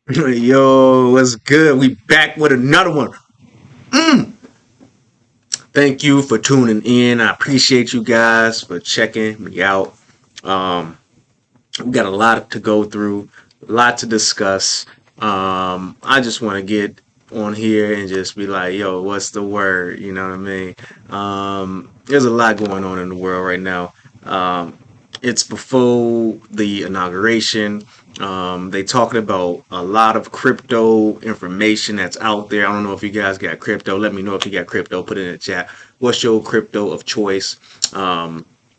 Yo, what's good? We back with another one. Mm. Thank you for tuning in. I appreciate you guys for checking me out. Um, we got a lot to go through, a lot to discuss. I just want to get on here and just be like, yo, what's the word? You know what I mean? There's a lot going on in the world right now. It's before the inauguration. They talking about a lot of crypto information that's out there. I don't know if you guys got crypto. Let me know if you got crypto. Put it in the chat. What's your crypto of choice?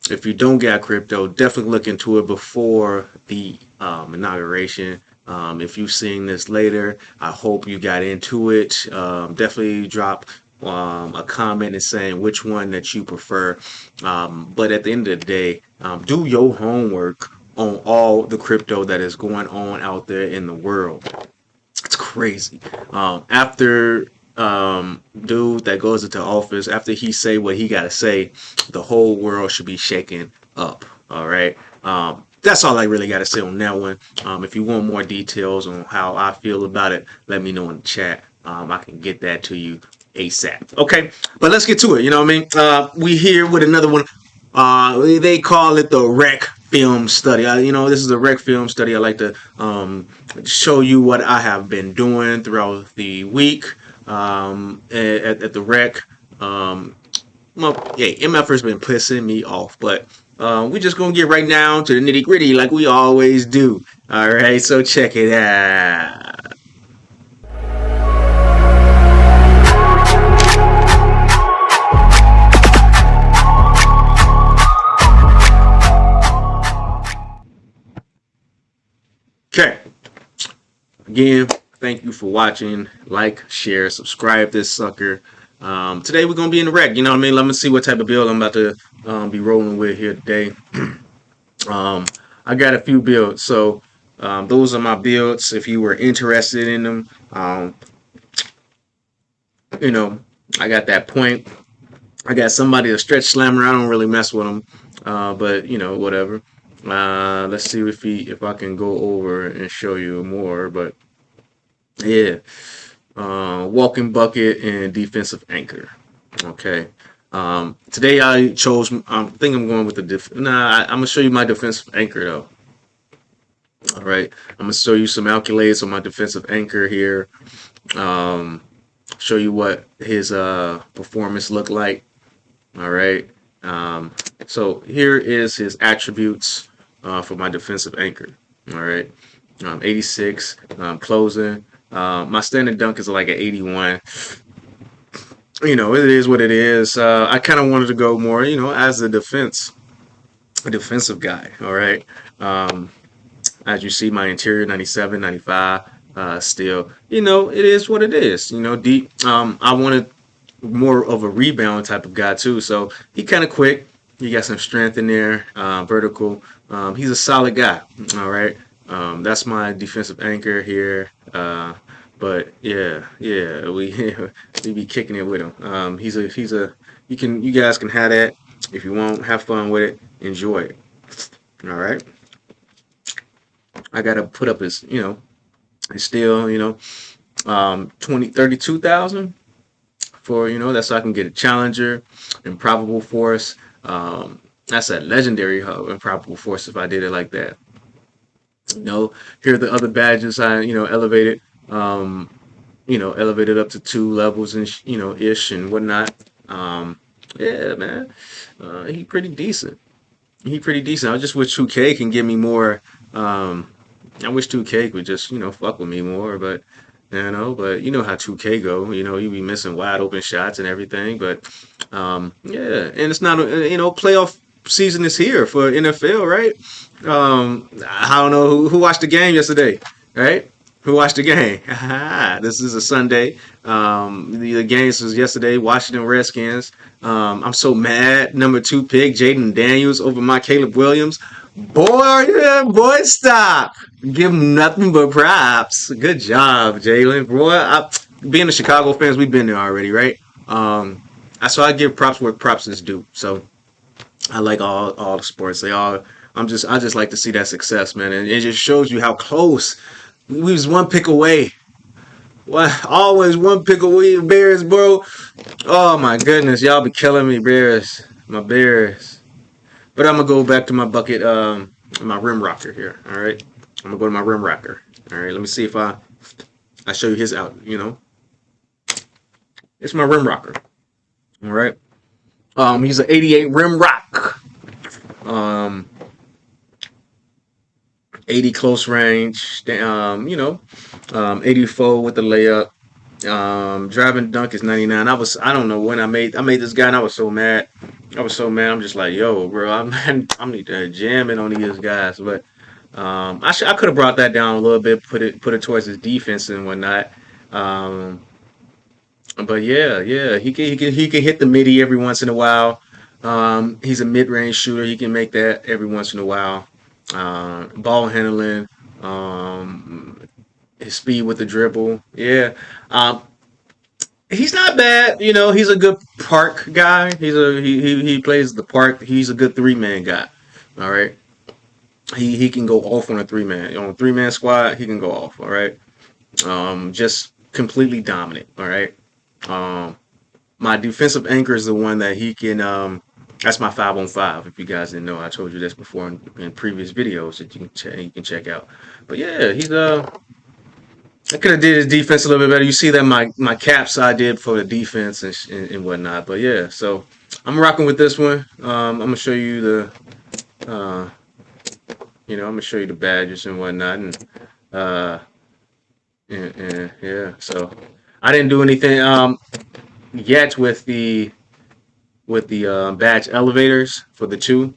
If you don't get crypto, definitely look into it before the inauguration. If you've seen this later, I hope you got into it. Definitely drop a comment and saying which one that you prefer. But at the end of the day, do your homework on all the crypto that is going on out there in the world. It's crazy. After dude that goes into office, after he say what he gotta say, the whole world should be shaken up. All right. That's all I really got to say on that one. If you want more details on how I feel about it, let me know in the chat. I can get that to you ASAP. Okay, but let's get to it. You know what I mean? We here with another one. They call it the Rec Film Study. This is a Rec Film Study. I like to show you what I have been doing throughout the week at the Rec. MF's been pissing me off, but we just gonna get right down to the nitty gritty like we always do. All right, so check it out. Okay. Again, thank you for watching. Like, share, subscribe this sucker. Today we're gonna be in the Rec. You know what I mean? Let me see what type of build I'm about to be rolling with here today. I got a few builds, so those are my builds. If you were interested in them, you know, I got that point. I got somebody a stretch slammer. I don't really mess with them, but whatever. Let's see if I can go over and show you more. But yeah, walking bucket and defensive anchor. Okay. Today I chose. I think I'm going with the I'm gonna show you my defensive anchor though. All right. I'm gonna show you some calculates on my defensive anchor here. Um, Show you what his performance looked like. All right. So here is his attributes for my defensive anchor. All right. 86 closing. My standard dunk is like an 81. It is what it is. I kind of wanted to go more, as a defensive guy. All right. As you see, my interior 97, 95. Still, it is what it is. Deep. I wanted more of a rebound type of guy too. So he kind of quick. He got some strength in there, vertical. He's a solid guy. All right. That's my defensive anchor here. But yeah, we we be kicking it with him. He's a you guys can have that if you want. Have fun with it. Enjoy it. All right. I gotta put up his his still 32,000 for that's so I can get a challenger, improbable force. That's a legendary improbable force if I did it like that. Here are the other badges I elevated. Elevated up to 2 levels and ish and whatnot. Yeah, man, he pretty decent. He pretty decent. I just wish 2K can give me more. I wish 2K could just fuck with me more, but but you know how 2K go. You be missing wide open shots and everything. But yeah, and it's not playoff season is here for NFL, right? I don't know who watched the game yesterday, right? Who watched the game? This is a Sunday. The games was yesterday. Washington Redskins. I'm so mad. Number 2 pick, Jaden Daniels over my Caleb Williams. Boy, yeah, boy, stop. Give him nothing but props. Good job, Jalen. Boy, being a Chicago fans, we've been there already, right? So I give props where props is due. So I like all the sports. I just like to see that success, man, and it just shows you how close We was one pick away. What? Always one pick away, Bears, bro. Oh my goodness, y'all be killing me, Bears. My Bears. But I'm gonna go back to my bucket, my rim rocker here. All right, I'm gonna go to my rim rocker. All right, let me see if I show you his out. It's my rim rocker. All right. He's an 88 rim rock. Um, 80 close range. 84 with the layup. Driving dunk is 99. I don't know when I made this guy and I was so mad. I was so mad. I'm just like, yo, bro, I need to jam it on these guys. But I could have brought that down a little bit, put it towards his defense and whatnot. Um, but yeah, he can hit the midi every once in a while. He's a mid range shooter. He can make that every once in a while. Ball handling, his speed with the dribble. Yeah. Um, he's not bad. He's a good park guy. He plays the park. He's a good 3-man guy. All right. He can go off on a 3-man squad. He can go off. All right. Just completely dominant. All right. Um, my defensive anchor is the one that he can. That's my 5-on-5. If you guys didn't know, I told you this before in previous videos that you can check out. But yeah, I could have did his defense a little bit better. You see that my caps I did for the defense and whatnot. But yeah, so I'm rocking with this one. I'm gonna show you uh, I'm gonna show you the badges and whatnot, uh, and yeah. So I didn't do anything yet with the badge elevators for the two.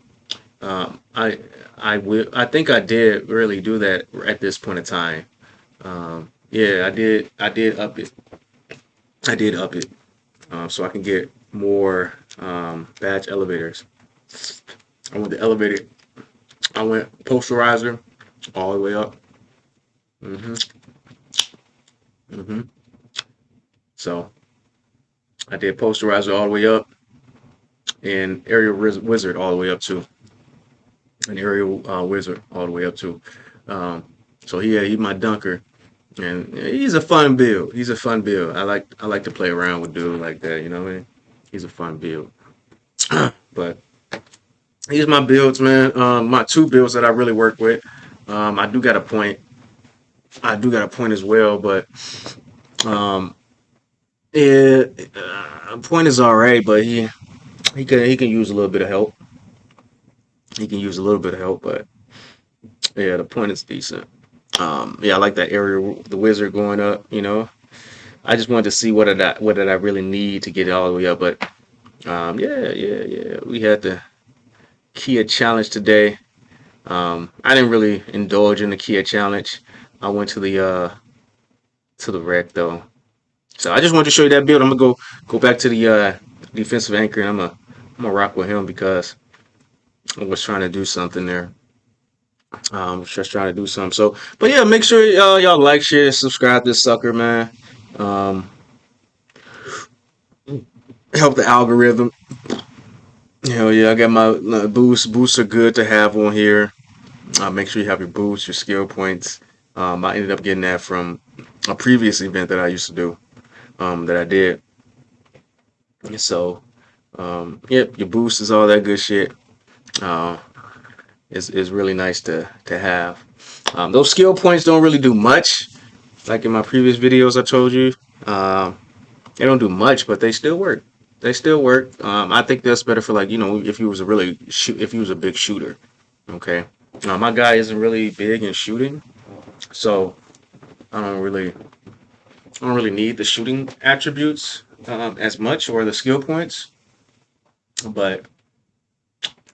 I think I did really do that at this point in time. Yeah, I did up it. I did up it. So I can get more badge elevators. I went the elevator. I went posterizer all the way up. hmm hmm So I did posterizer all the way up and aerial wizard all the way up too. An aerial wizard all the way up too. Um, so he's my dunker, and he's a fun build. He's a fun build. I like to play around with dude like that. You know what I mean? He's a fun build. But these are my builds, man. My two builds that I really work with. I do got a point. I do got a point as well, but um, point is all right, but he can use a little bit of help. He can use a little bit of help, but yeah, the point is decent. Yeah, I like that area, the wizard going up. I just wanted to see what did I really need to get it all the way up, but yeah. We had the Kia challenge today. I didn't really indulge in the Kia challenge. I went to the rec though. So I just wanted to show you that build. I'm gonna go back to the defensive anchor, and I'm gonna rock with him because I was trying to do something there. Just trying to do something. So, but yeah, make sure y'all like, share, subscribe to this sucker, man. Um, Help the algorithm. Hell yeah, I got my boosts. Boosts are good to have on here. Make sure you have your boosts, your skill points. I ended up getting that from a previous event that I used to do. That I did. So, yep, your boost is all that good shit. Uh, is really nice to have. Those skill points don't really do much. Like in my previous videos, I told you, they don't do much, but they still work. They still work. I think that's better for like if you was if you was a big shooter. Okay, my guy isn't really big in shooting, so I don't really need the shooting attributes as much or the skill points, but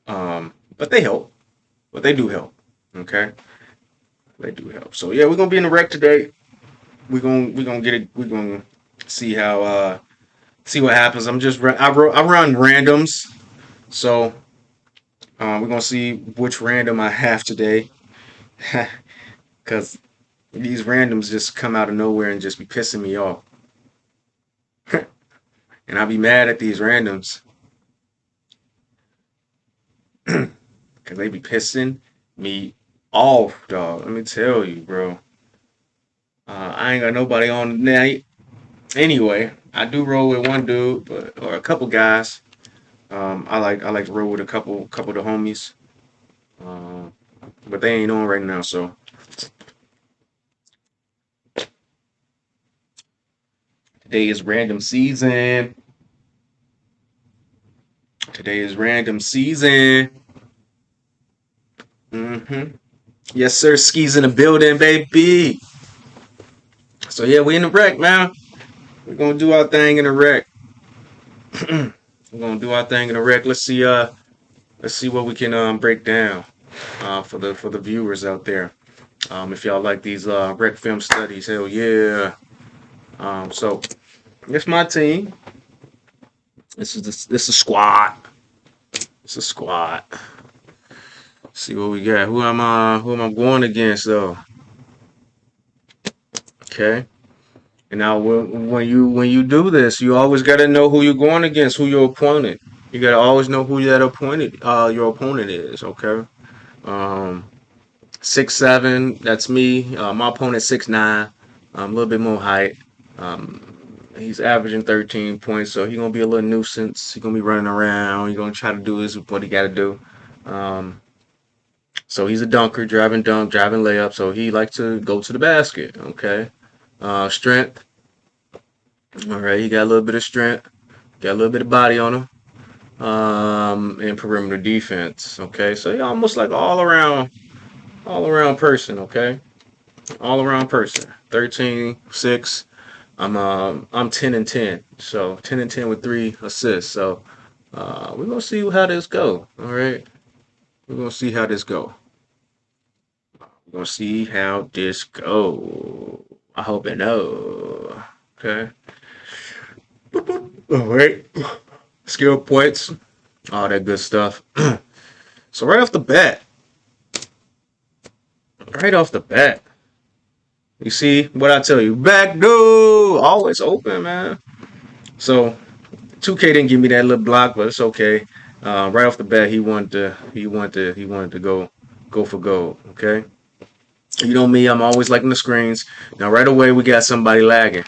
but they help. But they do help. Okay, they do help. So yeah, we're gonna be in the rec today. We're gonna get it. We're gonna see how see what happens. I run randoms, so we're gonna see which random I have today, because these randoms just come out of nowhere and just be pissing me off, and I be mad at these randoms because they be pissing me off, dog. Let me tell you, bro. I ain't got nobody on tonight. Anyway, I do roll with one dude, or a couple guys. I like to roll with a couple of the homies. Um, but they ain't on right now, so today is random season. Today is random season. Yes, sir. Skis in the building, baby. So yeah, we in the wreck, man. We're gonna do our thing in the wreck. We're gonna do our thing in the wreck. Let's see what we can break down for the viewers out there. If y'all like these rec film studies, hell yeah. So it's my team. This is a squad. It's a squad. See what we got. Who am I going against though? Okay. And now when you do this, you always gotta know who you're going against, who your opponent. You gotta always know who your opponent is. Okay. Um, 6'7", that's me. My opponent 6'9", a little bit more height. He's averaging 13 points, so he's gonna be a little nuisance. He's gonna be running around. He's gonna try to do what he got to do. Um, so he's a dunker, driving dunk, driving layup. So he likes to go to the basket. Okay. Strength. All right, he got a little bit of strength, got a little bit of body on him. And perimeter defense. Okay, so he almost like all around person. Okay, all around person. 13, 6. I'm 10 and 10. So 10 and 10 with 3 assists. So we're gonna see how this go. All right, we're gonna see how this go. We're gonna see how this go. I hope it know. Okay. All right. Skill points, all that good stuff. So right off the bat, you see what I tell you, back door always open, man. So 2K didn't give me that little block, but it's okay. Right off the bat, he wanted to go for gold. Okay, you know me, I'm always liking the screens. Now right away we got somebody lagging.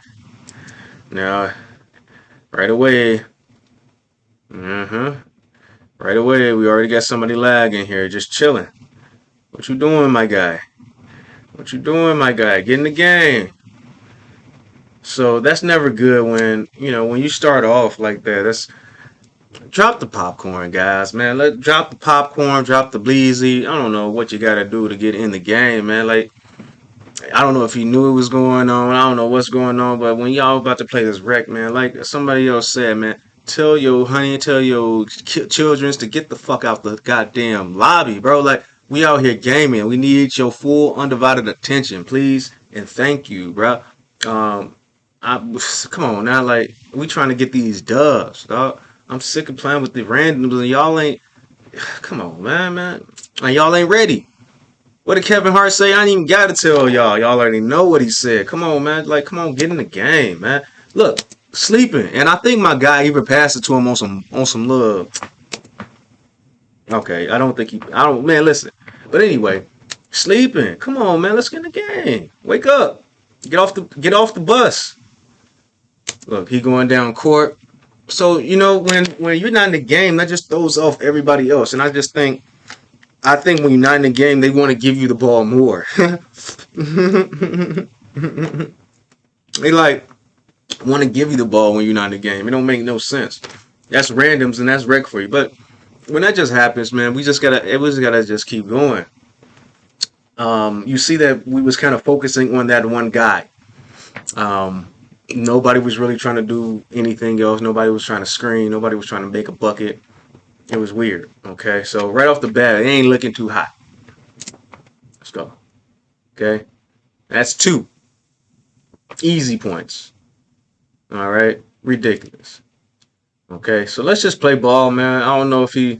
Now right away, uh-huh. Right away, we already got somebody lagging here, just chilling. What you doing, my guy? What you doing, my guy? Get in the game. So that's never good when you start off like that. That's drop the popcorn, guys, man. Let drop the popcorn, drop the bleezy. I don't know what you gotta do to get in the game, man. Like I don't know if he knew it was going on. I don't know what's going on, but when y'all about to play this wreck, man, like somebody else said, man, tell your honey, tell your childrens to get the fuck out the goddamn lobby, bro. Like we out here gaming. We need your full undivided attention, please, and thank you, bro. Um, I come on now, like we trying to get these dubs, dog. I'm sick of playing with the randoms, and y'all ain't. Come on, man, and y'all ain't ready. What did Kevin Hart say? I ain't even got to tell y'all. Y'all already know what he said. Come on, man. Like, come on, get in the game, man. Look, sleeping, and I think my guy even passed it to him on some little. Okay, I don't think he. I don't. Man, listen. But anyway, sleeping. Come on, man. Let's get in the game. Wake up. Get off the bus. Look, he going down court. So when you're not in the game, that just throws off everybody else, and I think when you're not in the game, they want to give you the ball more. They like want to give you the ball when you're not in the game. It don't make no sense. That's randoms and that's rec for you. But when that just happens, man, we just gotta just keep going. You see that we was kind of focusing on that one guy. Um, Nobody was really trying to do anything else. Nobody was trying to screen. Nobody was trying to make a bucket. It was weird. Okay, so right off the bat, it ain't looking too hot. Let's go. Okay, that's 2 easy points. All right, ridiculous. Okay, so let's just play ball, man. I don't know if he.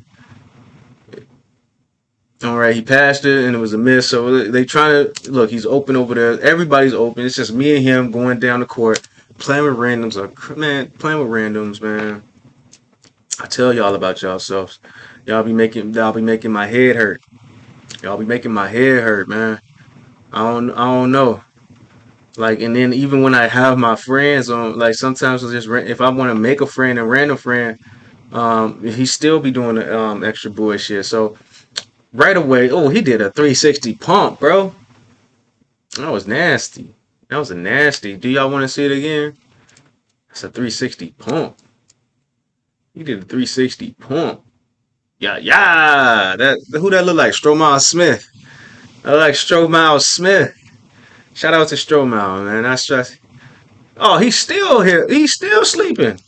All right, he passed it and it was a miss. So they trying to look. He's open over there. Everybody's open. It's just me and him going down the court, playing with randoms. Man, playing with randoms, man. I tell y'all about yourselves. Y'all be making my head hurt. Y'all be making my head hurt, man. I don't know. Like, and then even when I have my friends on, like sometimes I just if I want to make a friend, a random friend, he still be doing the extra bullshit. So right away, oh, he did a 360 pump, bro. That was nasty. That was a nasty. Do y'all want to see it again? That's a 360 pump. He did a 360 pump. Yeah, yeah. That who that look like? Stromile Smith. I like Stromile Smith. Shout out to Stromile, man. I stress. Oh, he's still here. He's still sleeping.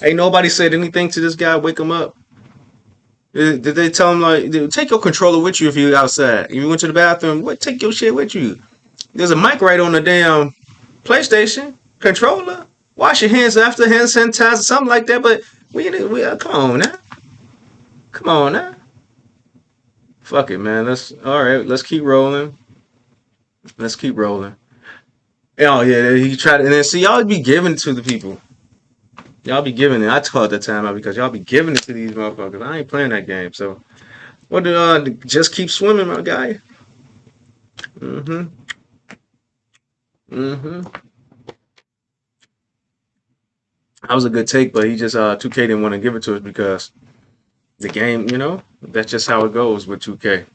Ain't nobody said anything to this guy. Wake him up. Did they tell him like, take your controller with you if you outside? If you went to the bathroom, what? Take your shit with you. There's a mic right on the damn PlayStation controller. Wash your hands after hand sanitizer, something like that. But we come on now. Come on now. Fuck it, man. Let's all right. Let's keep rolling. Let's keep rolling. Oh yeah, he tried, and then see y'all be giving it to the people. Y'all be giving it. I called the time out because y'all be giving it to these motherfuckers. I ain't playing that game. So what do just keep swimming, my guy? Mm-hmm. Mm-hmm. That was a good take, but he just 2K didn't want to give it to us because the game, that's just how it goes with 2K.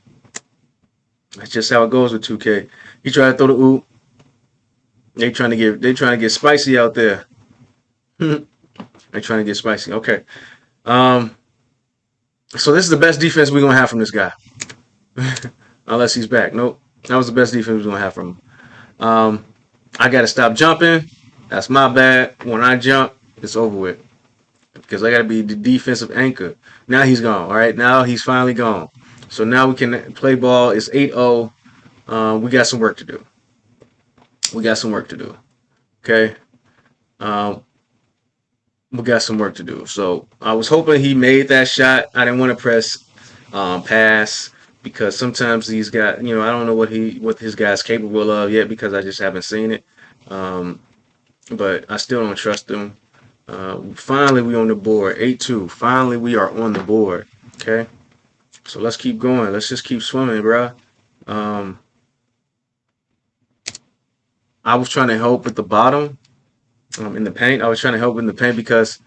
That's just how it goes with 2K. He tried to throw the oop. They trying to get spicy out there. They trying to get spicy. Okay. Um. So this is the best defense we're gonna have from this guy, unless he's back. Nope. That was the best defense we're gonna have from him. I gotta stop jumping. That's my bad. When I jump, it's over with because I gotta be the defensive anchor. Now he's gone. All right. Now he's finally gone. So now we can play ball. It's 8-0. We got some work to do. We got some work to do. Okay. Um, we got some work to do. So I was hoping he made that shot. I didn't want to press pass because sometimes these guys, I don't know what his guy's capable of yet because I just haven't seen it. Um, but I still don't trust him. Finally, we on the board. 8-2. Finally, we are on the board. Okay. So let's keep going. Let's just keep swimming, bro. Um, I was trying to help at the bottom in the paint. I was trying to help in the paint because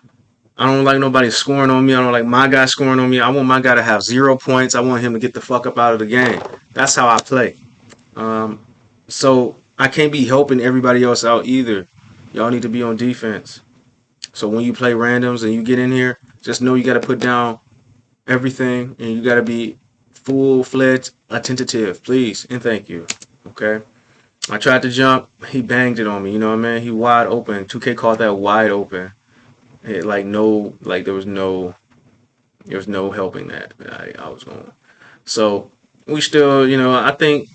I don't like nobody scoring on me. I don't like my guy scoring on me. I want my guy to have 0 points. I want him to get the fuck up out of the game. That's how I play. Um, so I can't be helping everybody else out either. Y'all need to be on defense. So when you play randoms and you get in here, just know you got to put down everything and you got to be full-fledged attentive, please, and thank you. Okay. I tried to jump. He banged it on me. You know what I mean? He wide open. 2K called that wide open. There was no helping that. I was going. So we still, I think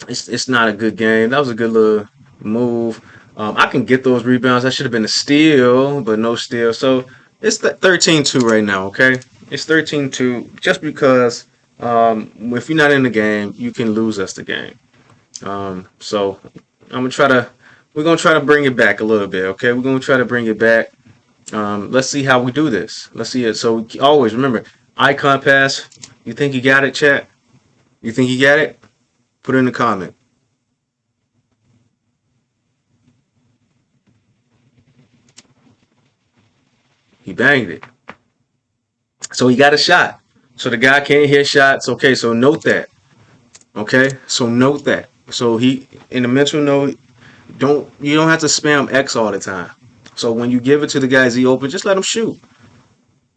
it's not a good game. That was a good little move. I can get those rebounds. That should have been a steal, but no steal. So it's 13-2 right now, okay? It's 13-2 just because if you're not in the game, you can lose us the game. So we're gonna try to bring it back a little bit, okay? We're gonna try to bring it back. Let's see how we do this. Let's see it. So always remember, icon pass. You think you got it, chat? You think you got it? Put it in the comment. He banged it. So he got a shot. So the guy can't hit shots. Okay, so note that. Okay, so note that. So he in the mental note, you don't have to spam X all the time. So when you give it to the guys he open, just let him shoot.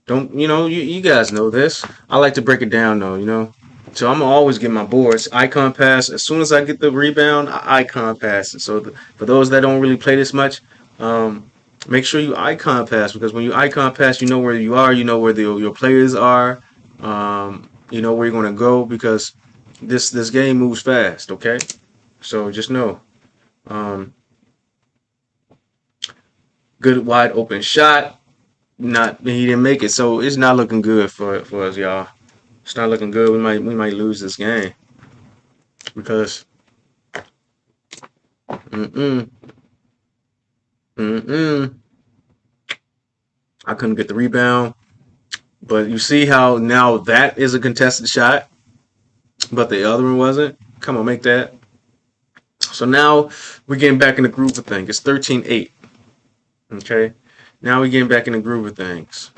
Don't you guys know this. I like to break it down though. So I'm gonna always get my boards. Icon pass. As soon as I get the rebound, I icon pass it. So for those that don't really play this much, make sure you icon pass because when you icon pass, you know where you are. You know where your players are. You know where you're gonna go because this game moves fast. Okay, so just know. Good wide open shot. He didn't make it, so it's not looking good for us, y'all. It's not looking good. We might lose this game because mm mm I couldn't get the rebound. But you see how now that is a contested shot, but the other one wasn't. Come on, make that. So now we're getting back in the groove of things. It's 13-8. Okay. Now we're getting back in the groove of things.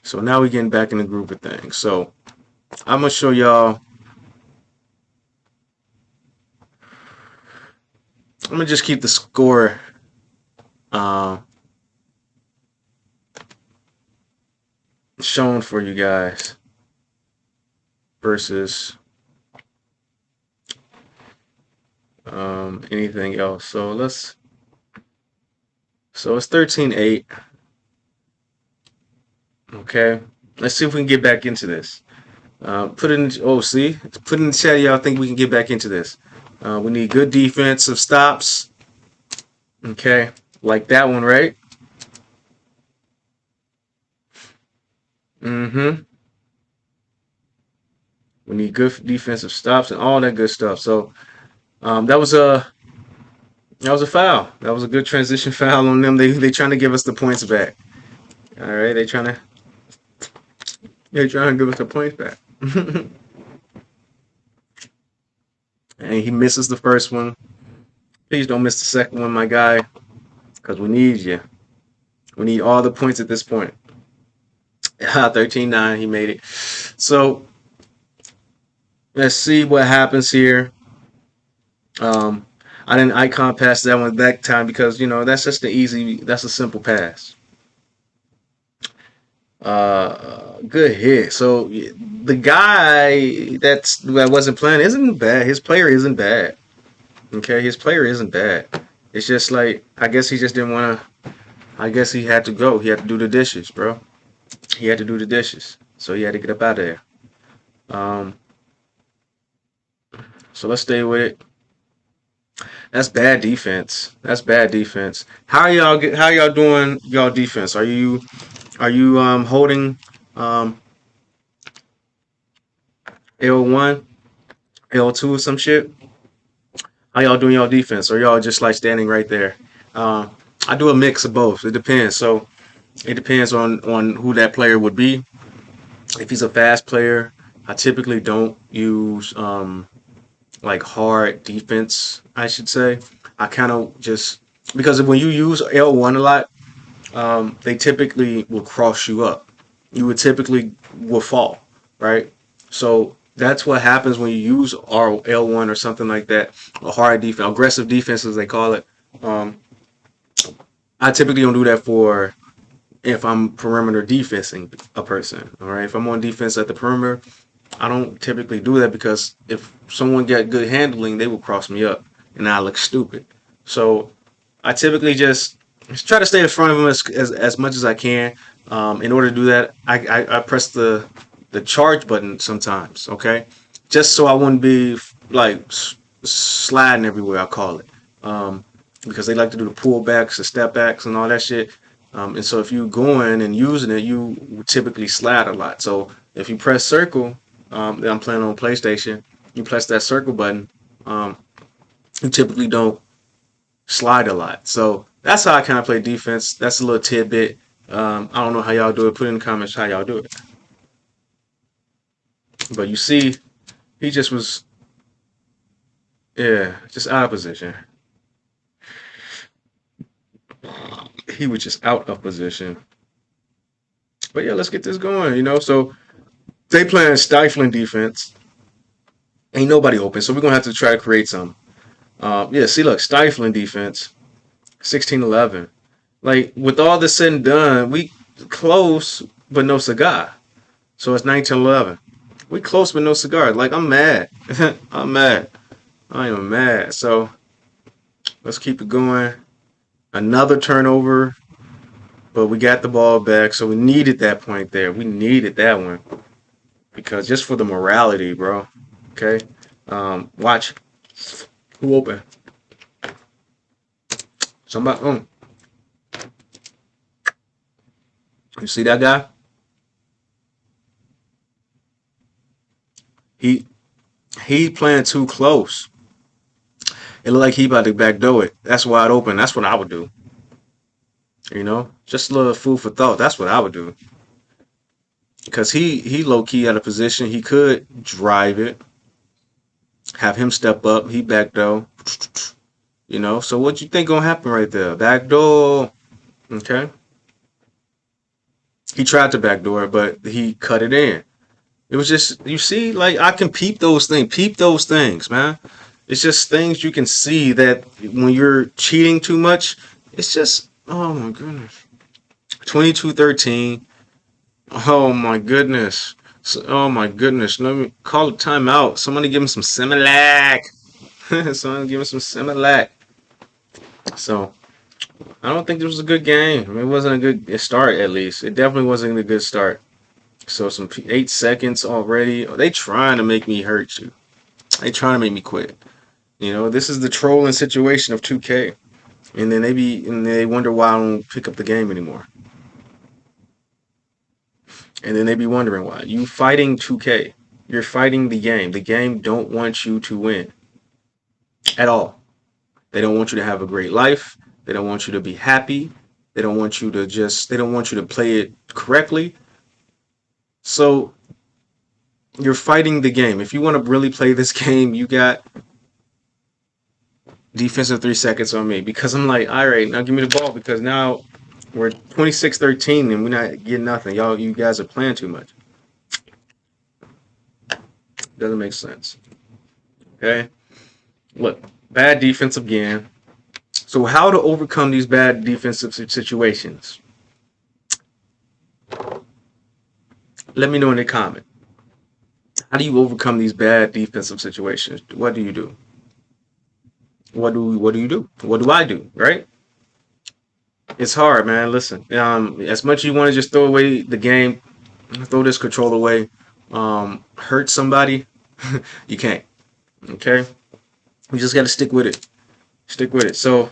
So now we're getting back in the groove of things. So I'm gonna show y'all. I'm gonna just keep the score shown for you guys versus anything else. So it's 13-8. Okay, let's see if we can get back into this. Put it in. Oh, see, put in the chat. Y'all think we can get back into this? We need good defensive stops. Okay, like that one, right? We need good defensive stops and all that good stuff. So that was a foul. That was a good transition foul on them. They trying to give us the points back. All right, they're trying to give us the points back. And he misses the first one. Please don't miss the second one, my guy, because we need you. We need all the points at this point. 13-9, he made it. So let's see what happens here. I didn't icon pass that one that time because that's just that's a simple pass. Good hit. So the guy that wasn't playing isn't bad. His player isn't bad. Okay, his player isn't bad. It's just like I guess he just didn't want to. I guess he had to go. He had to do the dishes, bro. He had to do the dishes, so he had to get up out of there. So let's stay with it. That's bad defense. That's bad defense. How y'all doing? Y'all defense? Are you holding L1, L2, some shit? How y'all doing y'all defense? Or y'all just like standing right there? I do a mix of both. It depends. So it depends on who that player would be. If he's a fast player, I typically don't use like hard defense, I should say. I kind of just because when you use L1 a lot, they typically will cross you up. You would typically will fall, right? So that's what happens when you use L1 or something like that, a hard defense, aggressive defense as they call it. I typically don't do that for if I'm perimeter defensing a person. All right, if I'm on defense at the perimeter, I don't typically do that because if someone got good handling, they will cross me up and I look stupid. So I typically just try to stay in front of them as much as I can. In order to do that, I press the charge button sometimes, okay? Just so I wouldn't be like sliding everywhere, I call it. Because they like to do the pullbacks, the step backs, and all that shit. And so if you going and using it, you typically slide a lot. So if you press circle, that I'm playing on PlayStation, you press that circle button, you typically don't slide a lot. So that's how I kind of play defense. That's a little tidbit. I don't know how y'all do it. Put in the comments how y'all do it. But you see, he just was, just out of position. He was just out of position. But yeah, let's get this going, So they playing stifling defense. Ain't nobody open, so we're going to have to try to create some. See, look, stifling defense, 16-11. Like, with all this said and done, we close, but no cigar. So it's 19-11. We close, but no cigar. Like, I'm mad. I'm mad. I am mad. So let's keep it going. Another turnover, but we got the ball back, so we needed that point there. We needed that one because just for the morality, bro. Okay, watch who open. Somebody. You see that guy? He playing too close. It looked like he about to backdoor it. That's wide open. That's what I would do. Just a little food for thought. That's what I would do. because he low key out of position. He could drive it, have him step up. He back door. So what you think gonna happen right there? Back door. Okay. He tried to backdoor it, but he cut it in. It was just, you see, like, I can peep those things. Peep those things, man. It's just things you can see that when you're cheating too much, it's just, oh my goodness. 22-13. Oh my goodness. Oh my goodness. Let me call a timeout. Somebody give him some Similac. Somebody give him some Similac. So, I don't think this was a good game. I mean, it wasn't a good start, at least. It definitely wasn't a good start. So, some 8 seconds already. They trying to make me hurt you. They trying to make me quit. This is the trolling situation of 2K. And then they wonder why I don't pick up the game anymore. And then they be wondering why. You fighting 2K. You're fighting the game. The game don't want you to win. At all. They don't want you to have a great life. They don't want you to be happy. They don't want you to play it correctly. So you're fighting the game. If you want to really play this game, you got defensive 3 seconds on me, because I'm like, all right, now give me the ball, because now we're 26-13 and we're not getting nothing. You guys are playing too much. Doesn't make sense. Okay. Look, bad defense again. So how to overcome these bad defensive situations? Let me know in the comment. How do you overcome these bad defensive situations? What do you do? What do you do? What do I do? Right? It's hard, man. Listen, as much as you want to just throw away the game, throw this control away, hurt somebody, you can't. Okay? You just got to stick with it. Stick with it. So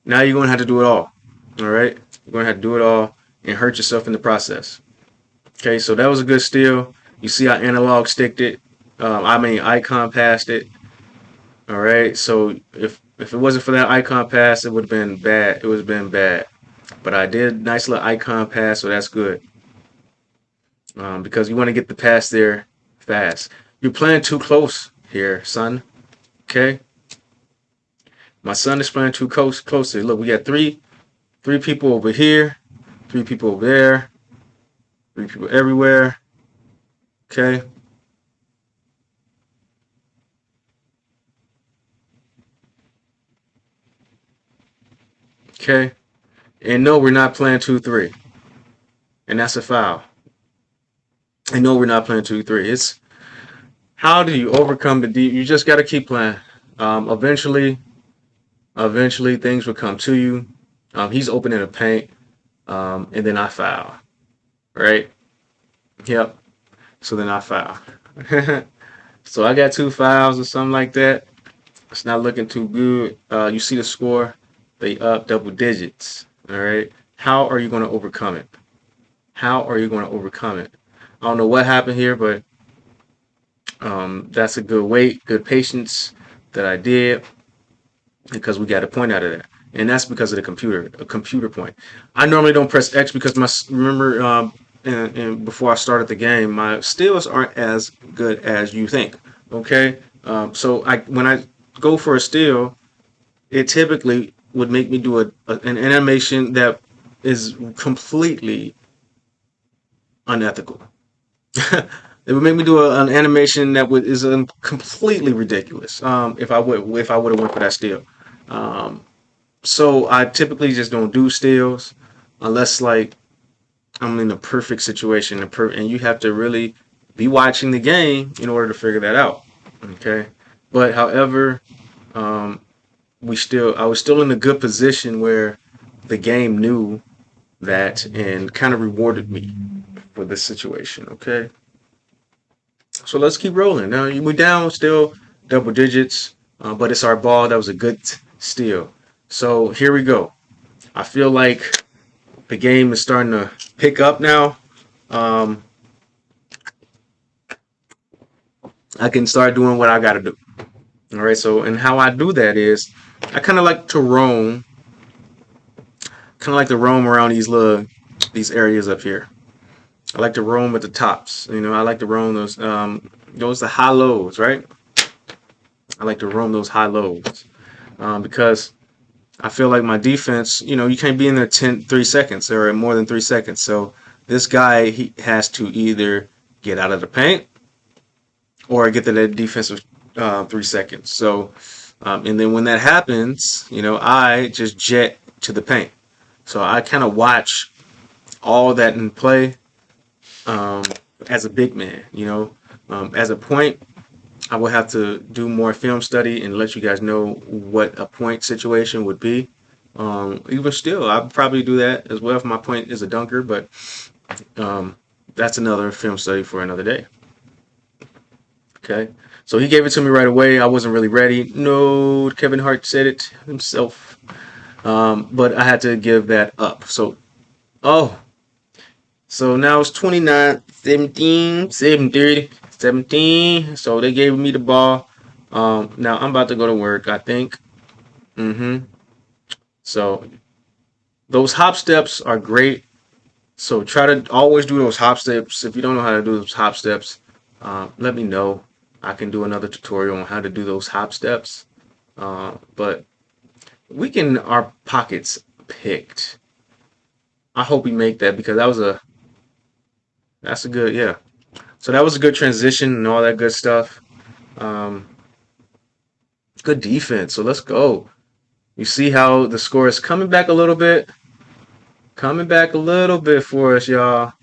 now you're going to have to do it all. All right? You're going to have to do it all and hurt yourself in the process. Okay, so that was a good steal. You see how analog sticked it. Icon passed it. All right, so if it wasn't for that icon pass, it would have been bad. It would have been bad. But I did nice little icon pass, so that's good. Because you want to get the pass there fast. You're playing too close here, son. Okay? My son is playing too close. Look, we got three people over here, 3 people over there, 3 people everywhere. Okay? Okay? And no, we're not playing 2-3. And that's a foul. And no, we're not playing 2-3. It's how do you overcome the deep? You just got to keep playing. Eventually things will come to you. He's opening the paint, and then I foul. Right? Yep. So then I foul. So I got 2 fouls or something like that. It's not looking too good. You see the score? They up double digits. All right. How are you going to overcome it? How are you going to overcome it? I don't know what happened here, but that's a good wait, good patience that I did, because we got a point out of that. And that's because of a computer point. I normally don't press X because and before I started the game, my steals aren't as good as you think. Okay, so when I go for a steal, it typically would make me do an animation that is completely unethical. It would make me do an animation that is completely ridiculous. If I would have went for that steal. So I typically just don't do steals unless like I'm in a perfect situation, and you have to really be watching the game in order to figure that out. Okay, but however, I was still in a good position where the game knew that and kind of rewarded me for this situation. Okay, so let's keep rolling. Now we're down still double digits, but it's our ball. That was a good steal. So here we go. I feel like the game is starting to pick up now. I can start doing what I got to do. All right. So, and how I do that is I kind of like to roam. Kind of like to roam around these areas up here. I like to roam at the tops. I like to roam those the high lows, right? I like to roam those high lows because I feel like my defense, you can't be in there 3 seconds or more than 3 seconds. So this guy, he has to either get out of the paint or get to that defensive 3 seconds. So, and then when that happens, I just jet to the paint. So I kind of watch all that in play as a big man. As a point, I will have to do more film study and let you guys know what a point situation would be. Even still, I'd probably do that as well if my point is a dunker, but that's another film study for another day. Okay, so he gave it to me right away. I wasn't really ready. No, Kevin Hart said it himself, but I had to give that up. So now it's 29, 17, 7:30, 17. So they gave me the ball. Now I'm about to go to work, I think. So those hop steps are great. So try to always do those hop steps. If you don't know how to do those hop steps, let me know. I can do another tutorial on how to do those hop steps. But we can our pockets picked. I hope we make that because that's a good, yeah. So that was a good transition and all that good stuff. Good defense. So let's go. You see how the score is coming back a little bit. Coming back a little bit for us, y'all.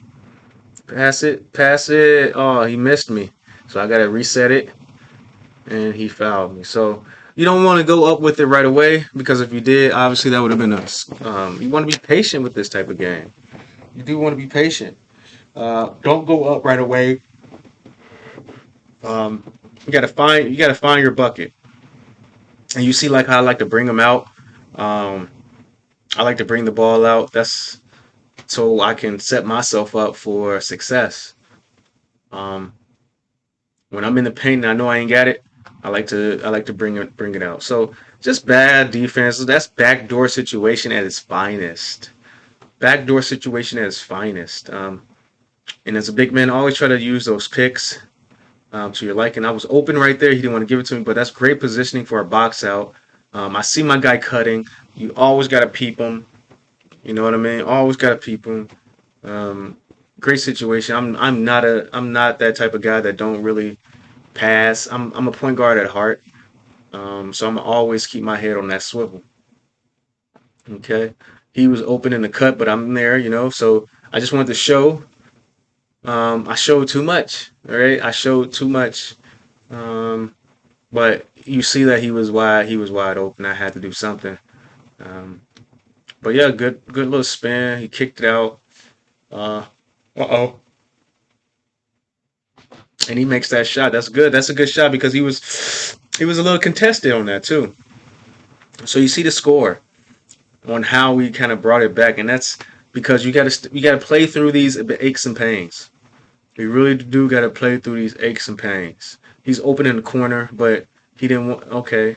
Pass it, pass it. Oh, he missed me. So I got to reset it. And he fouled me. So you don't want to go up with it right away because if you did, obviously that would have been you want to be patient with this type of game. You do want to be patient. Don't go up right away. You gotta find your bucket. And you see like how I like to bring them out. I like to bring the ball out. That's so I can set myself up for success. Um, when I'm in the paint and I know I ain't got it, I like to bring it out. So just bad defense. That's backdoor situation at its finest. Backdoor situation at its finest. And as a big man, I always try to use those picks to your liking. I was open right there. He didn't want to give it to me, but that's great positioning for a box out. I see my guy cutting. You always got to peep him. You know what I mean? Always got to peep him. Great situation. I'm not that type of guy that don't really pass. I'm a point guard at heart. So I'm always keep my head on that swivel. Okay. He was open in the cut, but I'm there, So I just wanted to show. I showed too much. All right. I showed too much. But you see that he was wide. He was wide open. I had to do something. But yeah, good little spin. He kicked it out. Uh oh. And he makes that shot. That's good. That's a good shot because he was a little contested on that too. So you see the score on how we kind of brought it back, and that's because you gotta play through these aches and pains. You really do gotta play through these aches and pains. He's open in the corner, but he didn't want. Okay,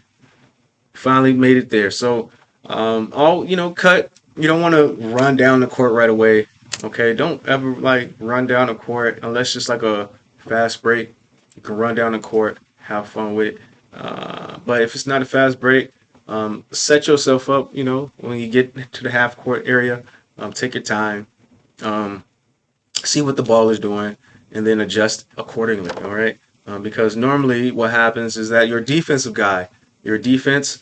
finally made it there. So all cut. You don't want to run down the court right away. Okay, don't ever like run down the court unless it's like a fast break. You can run down the court, have fun with it. But if it's not a fast break, set yourself up. When you get to the half court area, take your time, see what the ball is doing, and then adjust accordingly. All right, because normally what happens is that your defensive guy, your the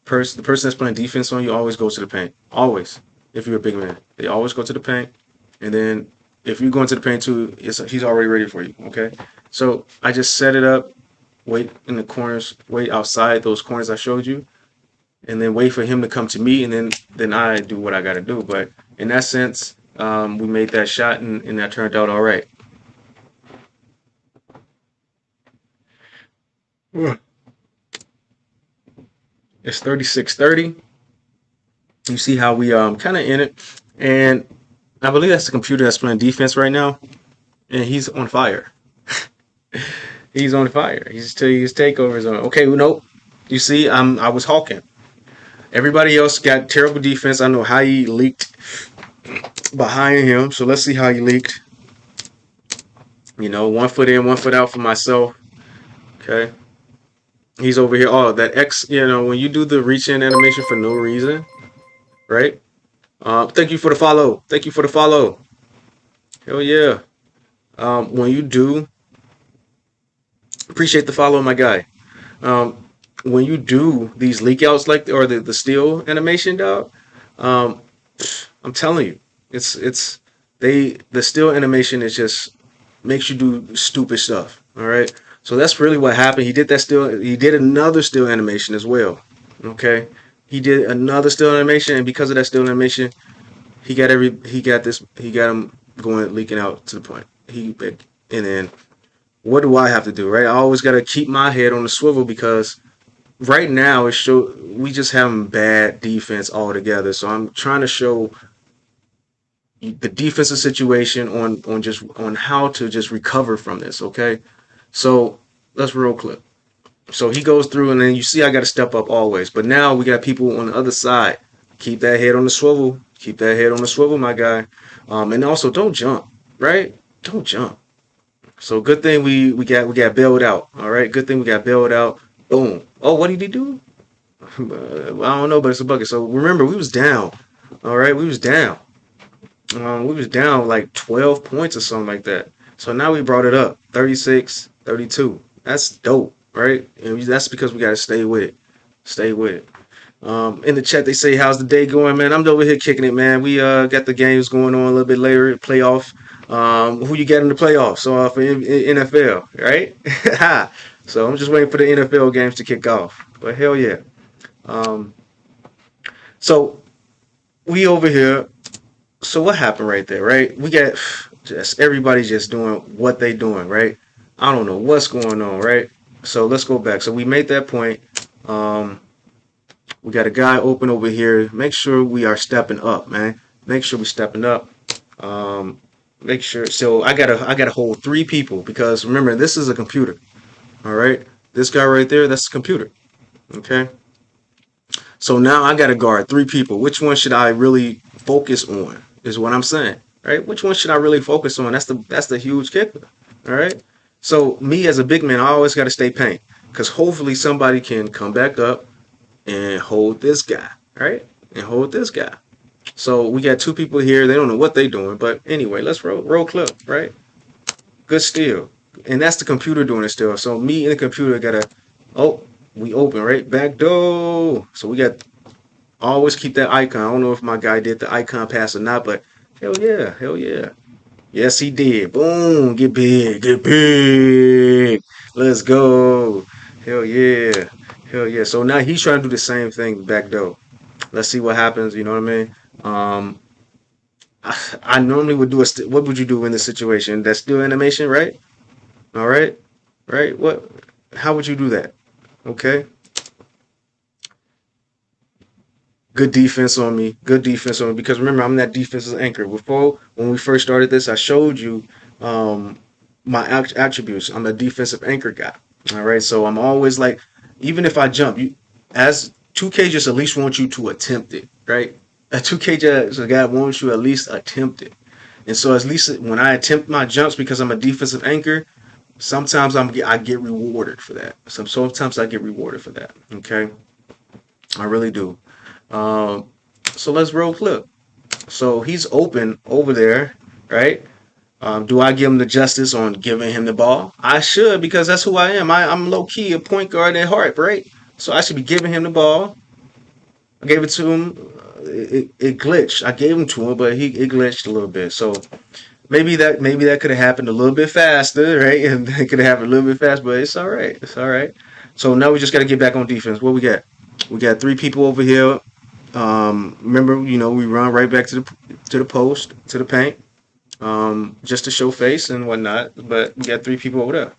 person that's playing defense on you always goes to the paint. Always. If you're a big man, they always go to the paint. And then if you go into the paint too, he's already ready for you. Okay. So I just set it up, wait in the corners, wait outside those corners I showed you, and then wait for him to come to me, and then I do what I got to do. But in that sense, we made that shot, and that turned out all right. It's 36-30. You see how we kind of in it, and I believe that's the computer that's playing defense right now, and he's on fire. He's on fire. His takeovers on. Okay, nope. You see, I was hawking. Everybody else got terrible defense. I know how he leaked behind him, so let's see how he leaked. You know, 1 foot in, 1 foot out for myself. Okay. He's over here. Oh, that X, you know, when you do the reach in animation for no reason, right? Thank you for the follow. Thank you for the follow. Hell yeah. When you do, appreciate the follow, my guy. Um, when you do these leak outs like or the steel animation, dog, um, I'm telling you, it's the still animation is just makes you do stupid stuff. All right. So that's really what happened. He did another still animation as well. Okay. He did another still animation, and because of that still animation, he got him going leaking out to the point. And then what do I have to do, right? I always got to keep my head on the swivel because right now we just having bad defense altogether. So I'm trying to show the defensive situation on how to just recover from this. Okay, so let's roll clip. So he goes through, and then you see I got to step up always. But now we got people on the other side. Keep that head on the swivel. Keep that head on the swivel, my guy. And also don't jump, right? Don't jump. So good thing we got bailed out. All right, good thing we got bailed out. Boom. Oh, what did he do? I don't know, but it's a bucket. So remember, we was down. All right, we was down. We was down like 12 points or something like that. So now we brought it up 36, 32. That's dope, right? And that's because we got to stay with it. Stay with it. In the chat, they say, "How's the day going, man?" I'm over here kicking it, man. We got the games going on a little bit later, playoff. Who you got in the playoffs? So for NFL, right? So I'm just waiting for the NFL games to kick off. But hell yeah. Um, so we over here. So what happened right there, right? We got just everybody just doing what they doing, right? I don't know what's going on, right? So let's go back. So we made that point. Um, we got a guy open over here. Make sure we are stepping up, man. Make sure we stepping up. Um, make sure. So I gotta hold 3 people because remember this is a computer. All right, this guy right there, that's a computer. Okay. So now I got to guard 3 people. Which one should I really focus on? Is what I'm saying, right? Which one should I really focus on? That's the huge kicker. All right. So me as a big man, I always got to stay paint because hopefully somebody can come back up and hold this guy, right? And hold this guy. So we got 2 people here. They don't know what they're doing, but anyway, let's roll clip, right? Good steal, and that's the computer doing it still. So me and the computer gotta. Oh, we open right back door. So we got always keep that icon. I don't know if my guy did the icon pass or not, but hell yeah, hell yeah. Yes, he did. Boom, get big, get big. Let's go. Hell yeah, hell yeah. So now he's trying to do the same thing back door. Let's see what happens. You know what I mean? Um, I normally would do what would you do in this situation? That's still animation, right? All right, right. What? How would you do that? Okay. Good defense on me. Good defense on me. Because remember, I'm that defensive anchor. Before, when we first started this, I showed you um, my attributes. I'm a defensive anchor guy. All right. So I'm always like, even if I jump, as 2K just at least wants you to attempt it, right? A 2K just a guy wants you at least attempt it. And so at least when I attempt my jumps because I'm a defensive anchor, sometimes I get rewarded for that. Sometimes I get rewarded for that. Okay. I really do. Um, so let's roll clip. So he's open over there, right? Do I give him the justice on giving him the ball? I should because that's who I am. I'm low key a point guard at heart, right? So I should be giving him the ball. I gave it to him. It glitched. I gave him to him, but it glitched a little bit. So maybe that could have happened a little bit faster, right? And it could have happened a little bit faster, but it's all right. It's all right. So now we just got to get back on defense. What we got? We got 3 people over here. Remember, we run right back to the post, to the paint, just to show face and whatnot. But we got 3 people over there.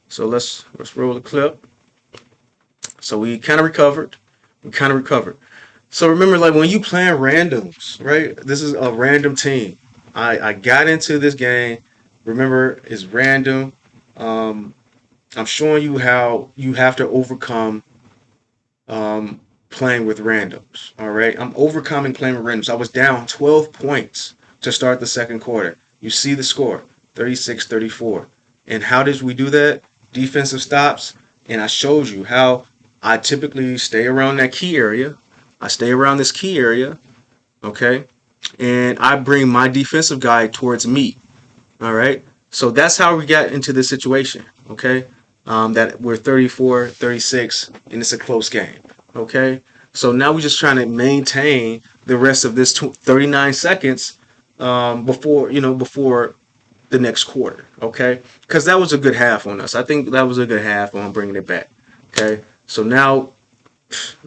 So let's roll the clip. So we kind of recovered. So remember, like when you playing randoms, right? This is a random team. I got into this game. Remember, it's random. Um, I'm showing you how you have to overcome playing with randoms. All right. I'm overcoming playing with randoms. I was down 12 points to start the second quarter. You see the score 36-34. And how did we do that? Defensive stops. And I showed you how I typically stay around that key area. I stay around this key area, okay? And I bring my defensive guy towards me, all right? So that's how we got into this situation, okay? That we're 34-36, and it's a close game, okay? So now we're just trying to maintain the rest of this 39 seconds before the next quarter, okay? Because that was a good half on us. I think that was a good half on bringing it back, okay? So now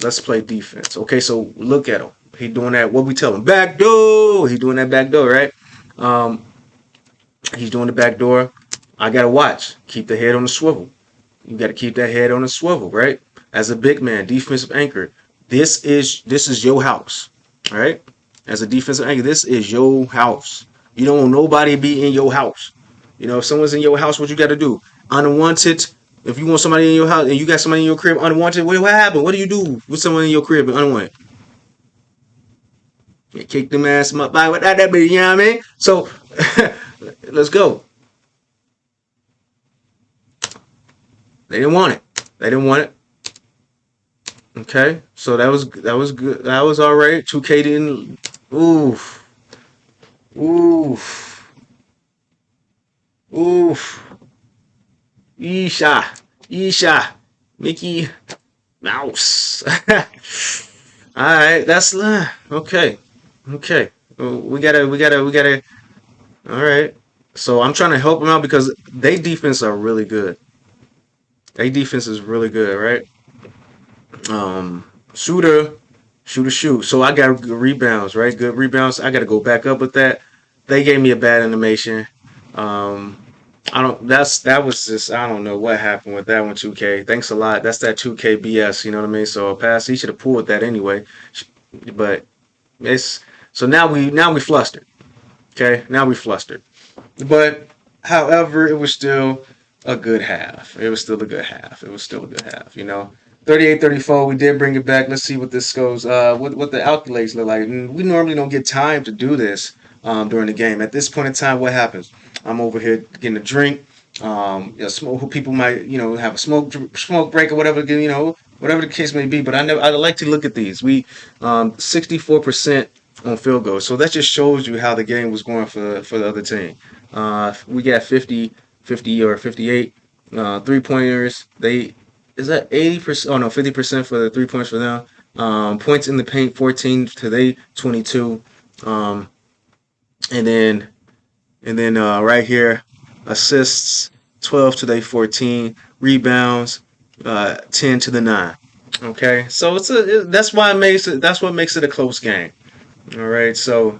let's play defense, okay? So look at him. He doing that. What we tell him? Back door. He doing that back door, right? Um, he's doing the back door. I gotta watch. Keep the head on the swivel. You got to keep that head on the swivel, right? As a big man, defensive anchor, this is your house, all right? As a defensive anchor, this is your house. You don't want nobody to be in your house. If someone's in your house, what you got to do? Unwanted. If you want somebody in your house and you got somebody in your crib unwanted, what happened? What do you do with someone in your crib unwanted? You kick them ass up by what that be, you know what I mean? So let's go. They didn't want it. They didn't want it. Okay, so that was good. That was all right. 2K didn't. Oof, oof, oof. Isha, Isha, Mickey Mouse. All right, that's okay. Okay, we gotta. All right. So I'm trying to help them out because they defense are really good. They defense is really good, right? Shooter, shooter, shoot. So I got good rebounds, right? Good rebounds. I got to go back up with that. They gave me a bad animation. Um, I don't. That was just. I don't know what happened with that one. 2K. Thanks a lot. That's that 2K BS. You know what I mean? So a pass. He should have pulled that anyway. But it's so now we flustered. Okay. Now we flustered. But however, it was still a good half. It was still a good half. It was still a good half. 38-34, we did bring it back. Let's see what this goes. What the outlays look like. And we normally don't get time to do this during the game. At this point in time, what happens? I'm over here getting a drink. Smoke. People might have a smoke break or whatever. Whatever the case may be. But I like to look at these. We 64% on field goals. So that just shows you how the game was going for the other team. We got 50 or 58 3-pointers. They is that 80%? Oh no, 50% for the 3 points for them. Points in the paint 14 to they 22. Um, and then right here, assists 12 to they 14. Rebounds 10 to the 9. Okay, so that's what makes it a close game. All right, so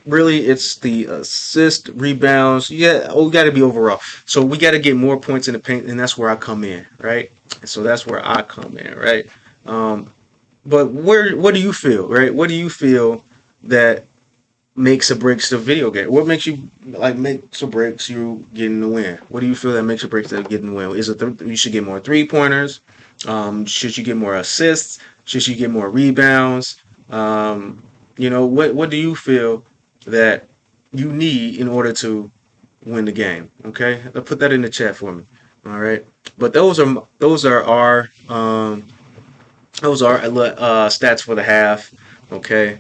really it's the assist, rebounds. Yeah, we got to be overall. So we got to get more points in the paint, and that's where I come in, right? So that's where I come in, right? Um, but what do you feel, right? What do you feel that makes or breaks the video game? What makes you makes or breaks you getting the win? What do you feel that makes or breaks that getting the win? Is it you should get more 3-pointers? Should you get more assists? Should you get more rebounds? What do you feel that you need in order to win the game? Okay, put that in the chat for me. All right, but those are our stats for the half. Okay,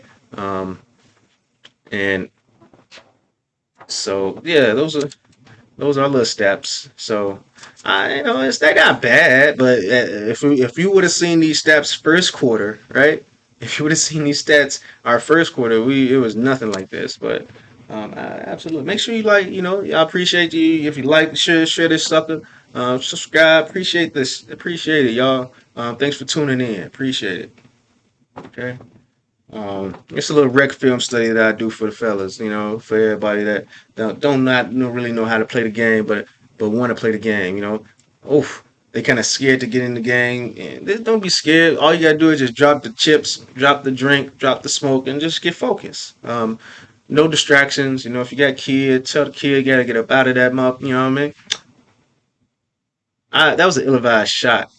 and so yeah, those are little steps. So it's that not bad, but if you would have seen these steps first quarter, right? If you would have seen these stats our first quarter, it was nothing like this. But absolutely, make sure you I appreciate you if you like, share this sucker, subscribe. Appreciate it, y'all. Thanks for tuning in. Appreciate it. Okay. It's a little rec film study that I do for the fellas, for everybody that don't not really know how to play the game, but want to play the game, Oof, they kind of scared to get in the game. And don't be scared. All you gotta do is just drop the chips, drop the drink, drop the smoke, and just get focused. No distractions. If you got kids, tell the kid gotta get up out of that mouth. You know what I mean? That was an ill-advised shot.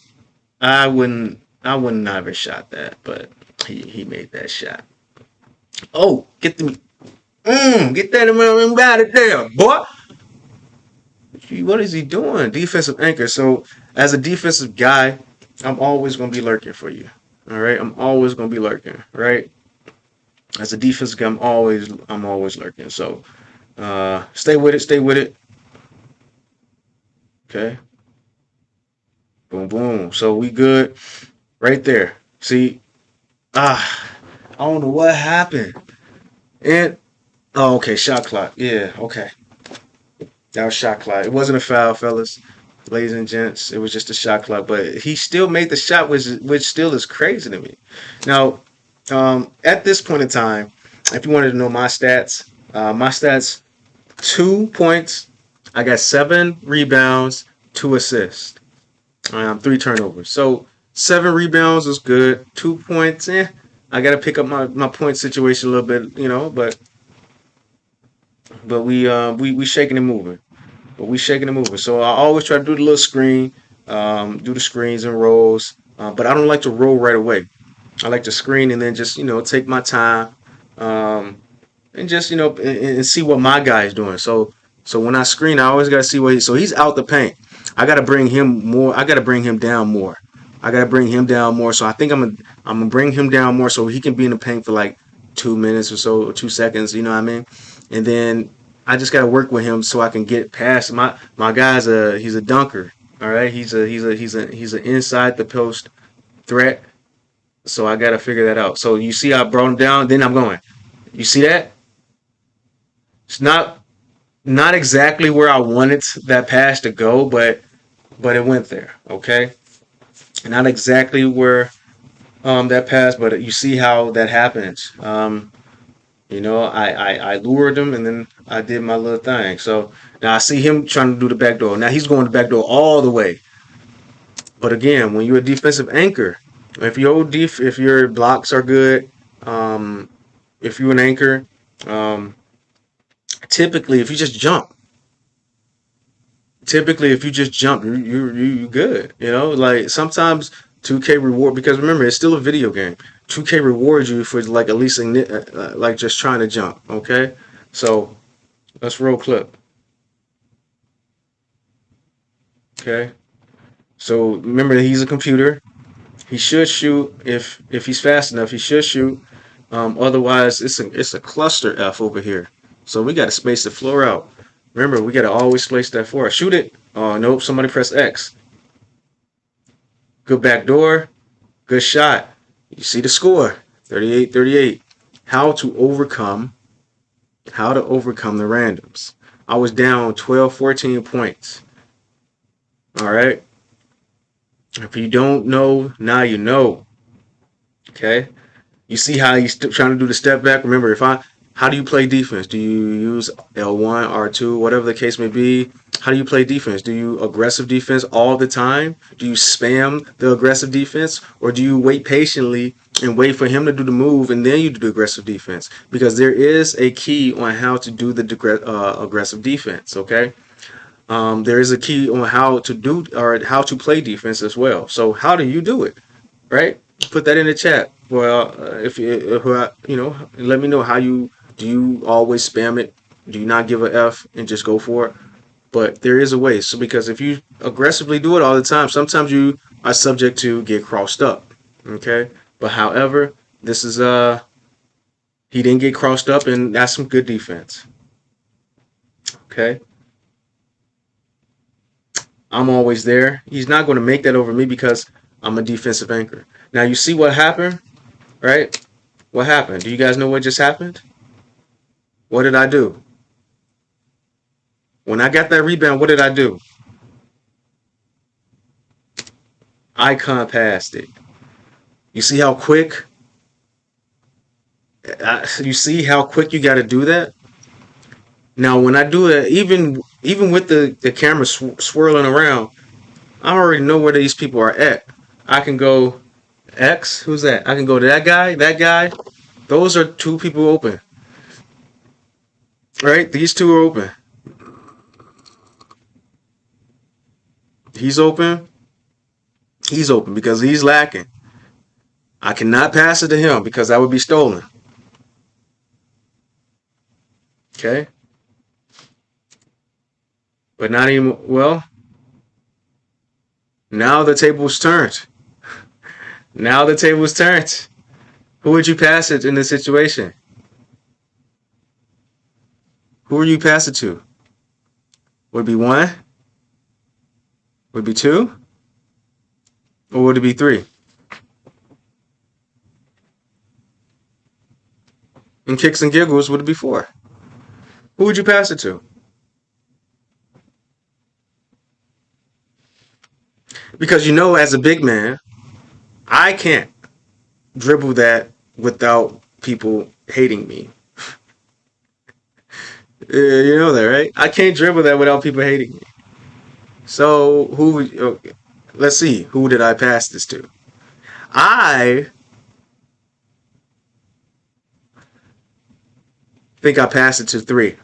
I wouldn't have shot that, but he made that shot. Oh, get that amount out of there, boy. What is he doing? Defensive anchor. So as a defensive guy, I'm always gonna be lurking for you. All right, I'm always gonna be lurking. Right. As a defensive guy, I'm always lurking. So stay with it. Stay with it. Okay. Boom, boom. So we good right there. See, I don't know what happened. And oh, okay, shot clock. Yeah, okay. That was shot clock. It wasn't a foul, fellas, ladies and gents. It was just a shot clock, but he still made the shot, which still is crazy to me. Now, at this point in time, if you wanted to know my stats: 2 points. I got 7 rebounds, 2 assists, 3 turnovers. So 7 rebounds is good. 2 points, I got to pick up my point situation a little bit, but we shaking and moving. But we shaking and moving. So I always try to do the little screen, do the screens and rolls. But I don't like to roll right away. I like to screen and then just take my time, and just and see what my guy is doing. So when I screen, I always gotta see what so he's out the paint. I gotta bring him more. I gotta bring him down more. I gotta bring him down more. So I think I'm gonna bring him down more so he can be in the paint for like 2 minutes or so, or 2 seconds. You know what I mean? And then I just gotta work with him so I can get past my guy's he's a dunker. All right, he's a inside the post threat. So I gotta figure that out. So you see, I brought him down. Then I'm going. You see that? It's not exactly where I wanted that pass to go, but it went there. Okay, not exactly where that pass, but you see how that happens. I lured him and then I did my little thing. So now I see him trying to do the back door. Now he's going the back door all the way. But again, when you're a defensive anchor, if your blocks are good, if you're an anchor, um, typically if you just jump, you good. Like sometimes 2K reward because remember it's still a video game. 2K rewards you for like at least like just trying to jump. Okay, so let's roll clip. Okay, so remember he's a computer. He should shoot if he's fast enough. He should shoot. Otherwise, it's a cluster F over here. So we got to space the floor out. Remember, we got to always space that floor. Shoot it. Oh nope, somebody press X. Good back door. Good shot. You see the score. 38-38. How to overcome the randoms. I was down 12, 14 points. All right. If you don't know, now you know. Okay. You see how he's trying to do the step back. Remember, how do you play defense? Do you use L1, R2, whatever the case may be? How do you play defense? Do you aggressive defense all the time? Do you spam the aggressive defense, or do you wait patiently and wait for him to do the move and then you do the aggressive defense? Because there is a key on how to do the aggressive defense. Okay. There is a key on how to do or how to play defense as well. So how do you do it? Right? Put that in the chat. Well, let me know how you do. You always spam it? Do you not give a F and just go for it? But there is a way. So because if you aggressively do it all the time, sometimes you are subject to get crossed up. Okay. But however, this is he didn't get crossed up, and that's some good defense. Okay. I'm always there. He's not going to make that over me because I'm a defensive anchor. Now you see what happened, right? What happened? Do you guys know what just happened? What did I do? When I got that rebound, what did I do? Icon passed it. You see how quick? You see how quick you got to do that? Now when I do it, even with the camera swirling around, I already know where these people are at. I can go X. Who's that? I can go to that guy. That guy. Those are 2 people open. Right? These 2 are open. He's open. He's open because he's lacking. I cannot pass it to him because that would be stolen. Okay. But not even, well, now the table's turned. Now the table's turned. Who would you pass it in this situation? Who would you pass it to? Would it be one? Would it be two? Or would it be three? In kicks and giggles, would it be four? Who would you pass it to? Because you know, as a big man, I can't dribble that without people hating me. You know that, right? I can't dribble that without people hating me. So who? Okay, let's see. Who did I pass this to? I think I passed it to three.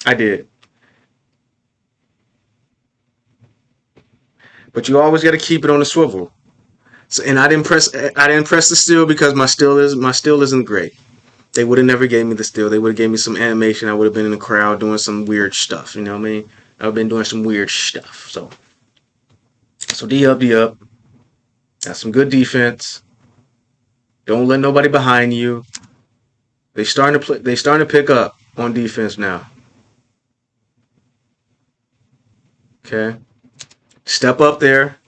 I did. But you always got to keep it on the swivel. So, and I didn't press. I didn't press the steal because my steal isn't great. They would have never gave me the steal. They would have gave me some animation. I would have been in the crowd doing some weird stuff. You know what I mean? I've been doing some weird stuff. So D up, D up. Got some good defense. Don't let nobody behind you. They starting to play. They starting to pick up on defense now. Okay, step up there.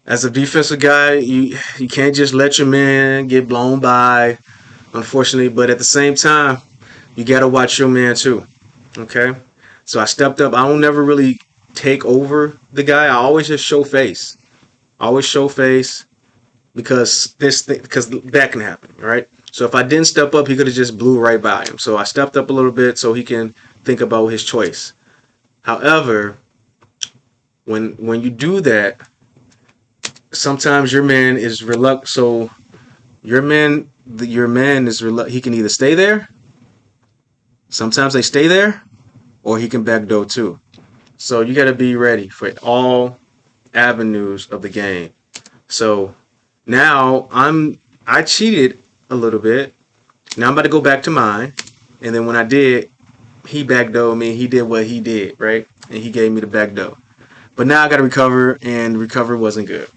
As a defensive guy, you can't just let your man get blown by, unfortunately. But at the same time, you got to watch your man too. Okay, so I stepped up. I don't never really take over the guy. I always just show face. I always show face because that can happen, right? So if I didn't step up, he could have just blew right by him. So I stepped up a little bit so he can think about his choice. However, when you do that, sometimes your man is reluctant. So your man is reluctant. He can either stay there. Sometimes they stay there, or he can backdoor too. So you got to be ready for all avenues of the game. So now I cheated a little bit. Now I'm about to go back to mine, and then when I did, he backdoored me. He did what he did, right? And he gave me the backdoor. But now I got to recover, and recover wasn't good.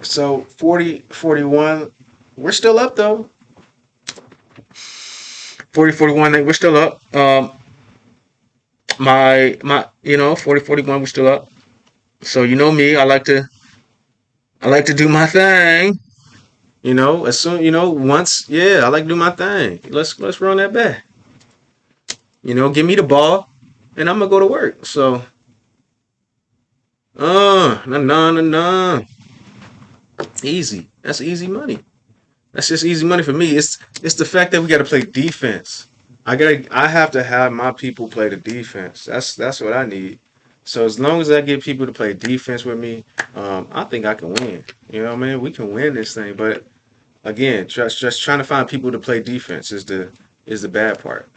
So 40-41, we're still up though. 40-41, we're still up. My 40-41, we're still up. So you know me, I like to do my thing. As soon once, yeah, I like to do my thing. Let's run that back. Give me the ball, and I'm gonna go to work. So, nah, nah, nah, nah. Easy. That's easy money. That's just easy money for me. It's the fact that we got to play defense. I have to have my people play the defense. That's what I need. So as long as I get people to play defense with me, I think I can win. You know what I mean? We can win this thing. But again, just trying to find people to play defense is the bad part.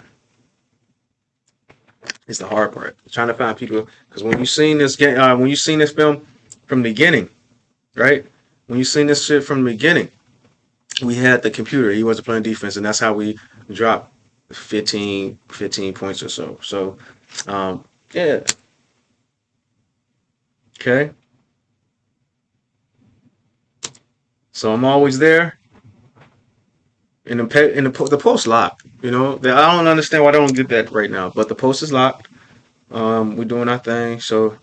It's the hard part. Trying to find people because when you seen this game, when you seen this film from the beginning, right? When you seen this shit from the beginning, we had the computer. He wasn't playing defense, and that's how we dropped 15 points or so. So, yeah. Okay. So I'm always there. The post locked. I don't understand why I don't get that right now. But the post is locked. We're doing our thing. So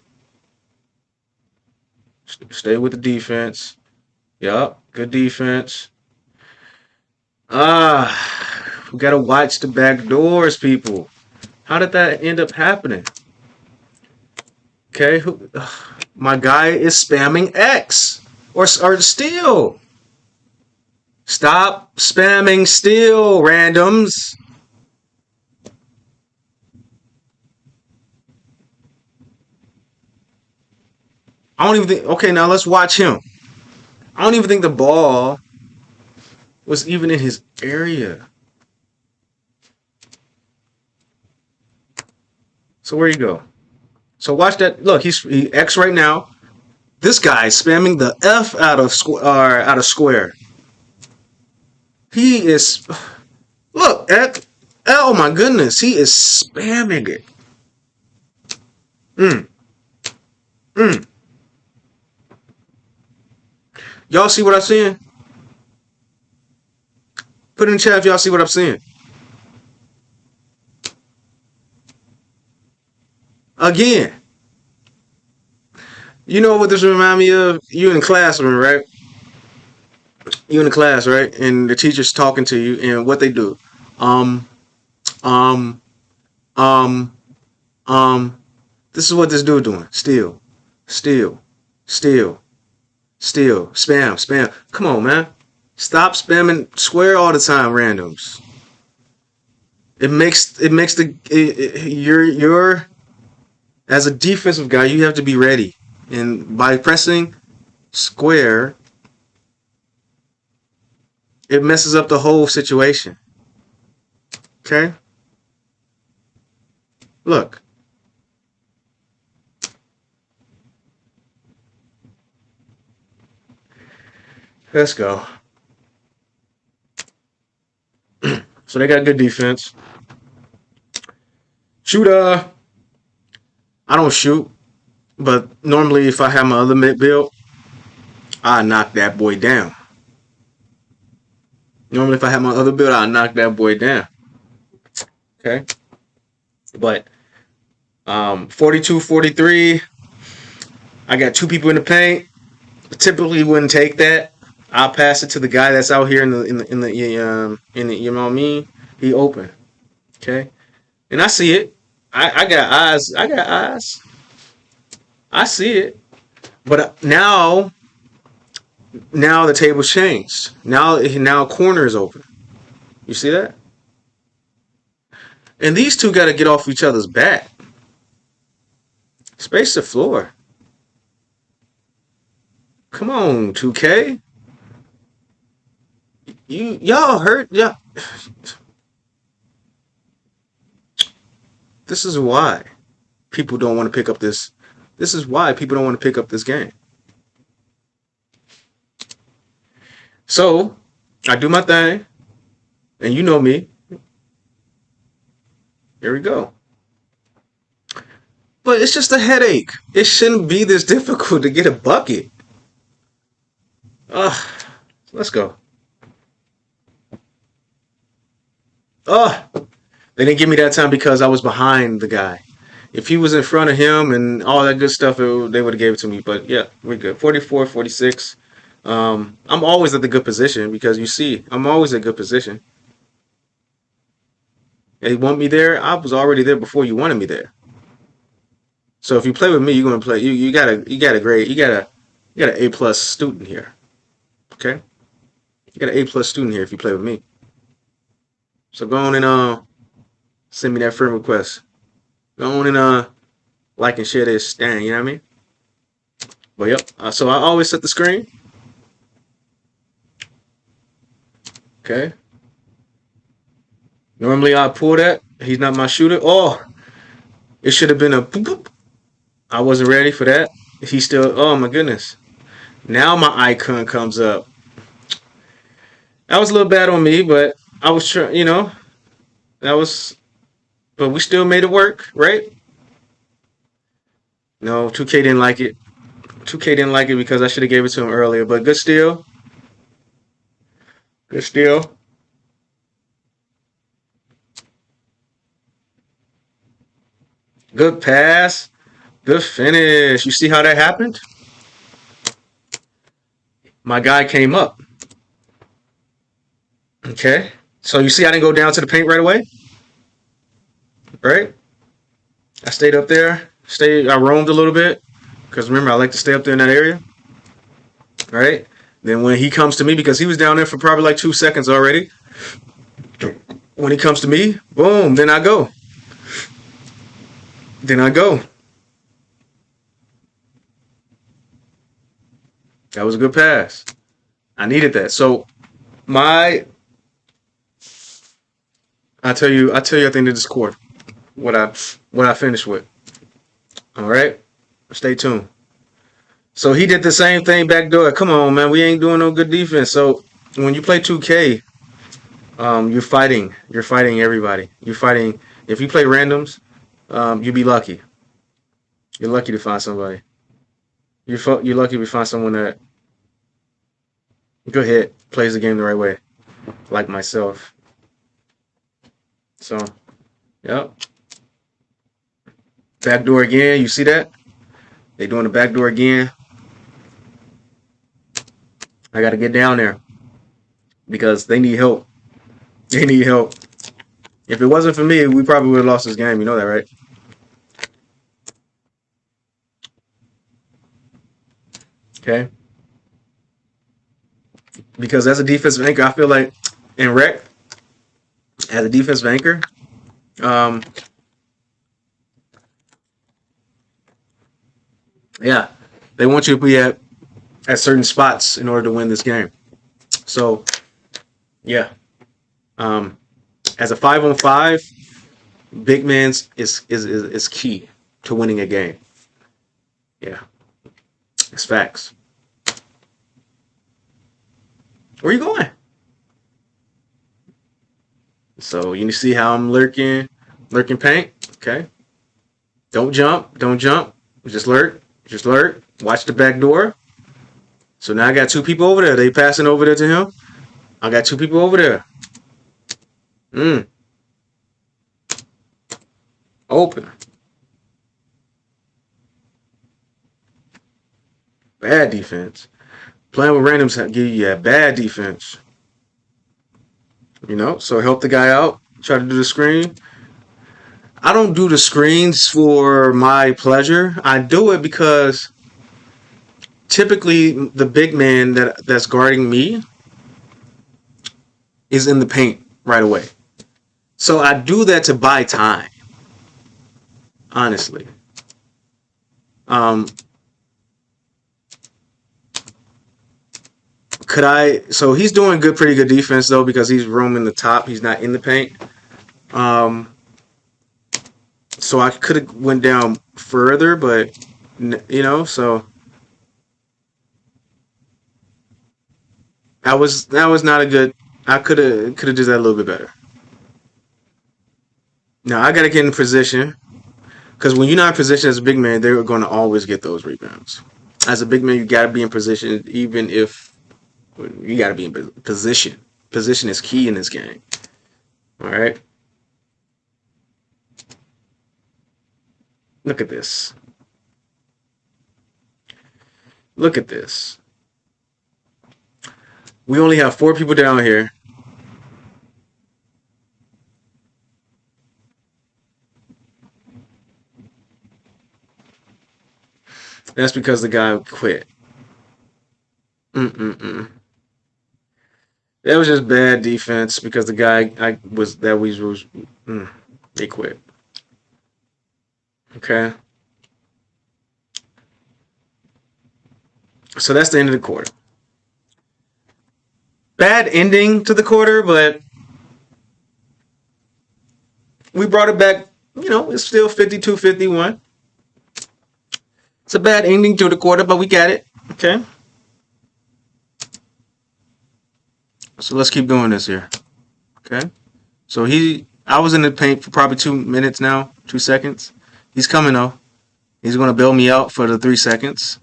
stay with the defense. Yup, good defense. We gotta watch the back doors, people. How did that end up happening? Okay, my guy is spamming X or steal. Stop spamming steal, randoms. I don't even think. Okay, now let's watch him. I don't even think the ball was even in his area. So where you go? So watch that. Look, he X right now. This guy is spamming the F out of square. He is. Look, oh my goodness, he is spamming it. Mm, mm. Y'all see what I'm seeing? Put in the chat if y'all see what I'm seeing. Again, you know what this remind me of? You in the classroom, right? You in the class, right? And the teacher's talking to you, and what they do? Um, um, um, This is what this dude doing. Steal, steal, steal, steal, spam, spam. Come on, man. Stop spamming square all the time, randoms. It makes you're as a defensive guy, you have to be ready. And by pressing square, it messes up the whole situation. Okay? Look. Let's go. So they got good defense. Shooter. I don't shoot, but normally if I have my other mid build, I knock that boy down. Normally if I have my other build, I knock that boy down. Okay? But 42-43, I got two people in the paint. Typically wouldn't take that. I'll pass it to the guy that's out here in the you know what I mean? He open. Okay? And I see it. I got eyes. I got eyes. I see it. But now the table's changed. Now corner is open. You see that? And these two got to get off each other's back. Space the floor. Come on, 2K. Y'all hurt. Yeah. This is why people don't want to pick up this. This is why people don't want to pick up this game. So I do my thing, and you know me. Here we go. But it's just a headache. It shouldn't be this difficult to get a bucket. Let's go. They didn't give me that time because I was behind the guy. If he was in front of him and all that good stuff, they would have gave it to me. But yeah, we're good. 44, 46. I'm always at the good position because you see, I'm always at good position. They want me there. I was already there before you wanted me there. So if you play with me, you're gonna play. You got a grade. You got an A+ student here. Okay, you got an A+ student here if you play with me. So go on and send me that friend request. Go on and like and share this thing. You know what I mean? But yep. So I always set the screen. Okay. Normally I pull that. He's not my shooter. Oh, it should have been a boop, boop. I wasn't ready for that. He still. Oh my goodness. Now my icon comes up. That was a little bad on me, but I was trying. You know, that was. But we still made it work, right? No, 2K didn't like it. 2K didn't like it because I should have gave it to him earlier. But good steal. Good steal. Good pass. Good finish. You see how that happened? My guy came up. Okay. So you see I didn't go down to the paint right away? Right? I stayed up there. I roamed a little bit. Because remember, I like to stay up there in that area. Right? Then when he comes to me, because he was down there for probably like 2 seconds already. When he comes to me, boom, then I go. Then I go. That was a good pass. I needed that. So I tell you at the end of this quarter what I finished with. All right? Stay tuned. So he did the same thing back door. Come on, man. We ain't doing no good defense. So when you play 2K, You're fighting. You're fighting everybody. You're fighting. If you play randoms, you'll be lucky. You're lucky to find somebody. You're lucky to find someone that go ahead plays the game the right way, like myself. So, yep. Backdoor again. You see that? They doing the backdoor again. I got to get down there because they need help. They need help. If it wasn't for me, we probably would have lost this game. You know that, right? Okay. Because as a defensive anchor, I feel like in rec, as a defensive anchor, um, yeah, they want you to be at certain spots in order to win this game. So, yeah, as a 5-on-5, big man's is key to winning a game. Yeah, it's facts. Where you going? So you see how I'm lurking paint. Okay, don't jump, just lurk, Watch the back door. So now I got two people over there. They passing over there to him. I got two people over there. Open. Bad defense. Playing with randoms give you bad defense. You know, so help the guy out. Try to do the screen. I don't do the screens for my pleasure. I do it because typically the big man that's guarding me is in the paint right away. So I do that to buy time. Honestly. So he's doing pretty good defense though because he's roaming the top. He's not in the paint. So I could have went down further, but you know, so that was not a good. I could have did that a little bit better. Now I got to get in position because when you're not in position as a big man, they're going to always get those rebounds. As a big man, you got to be in position, even if you got to be in position. Position is key in this game. All right. Look at this. Look at this. We only have 4 people down here. That's because the guy quit. That was just bad defense because the guy they quit. Okay. So that's the end of the quarter. Bad ending to the quarter, but we brought it back. You know, it's still 52-51. It's a bad ending to the quarter, but we got it. Okay. So let's keep doing this here. Okay. So I was in the paint for probably 2 minutes now, 2 seconds. He's coming though. He's going to bail me out for the 3 seconds.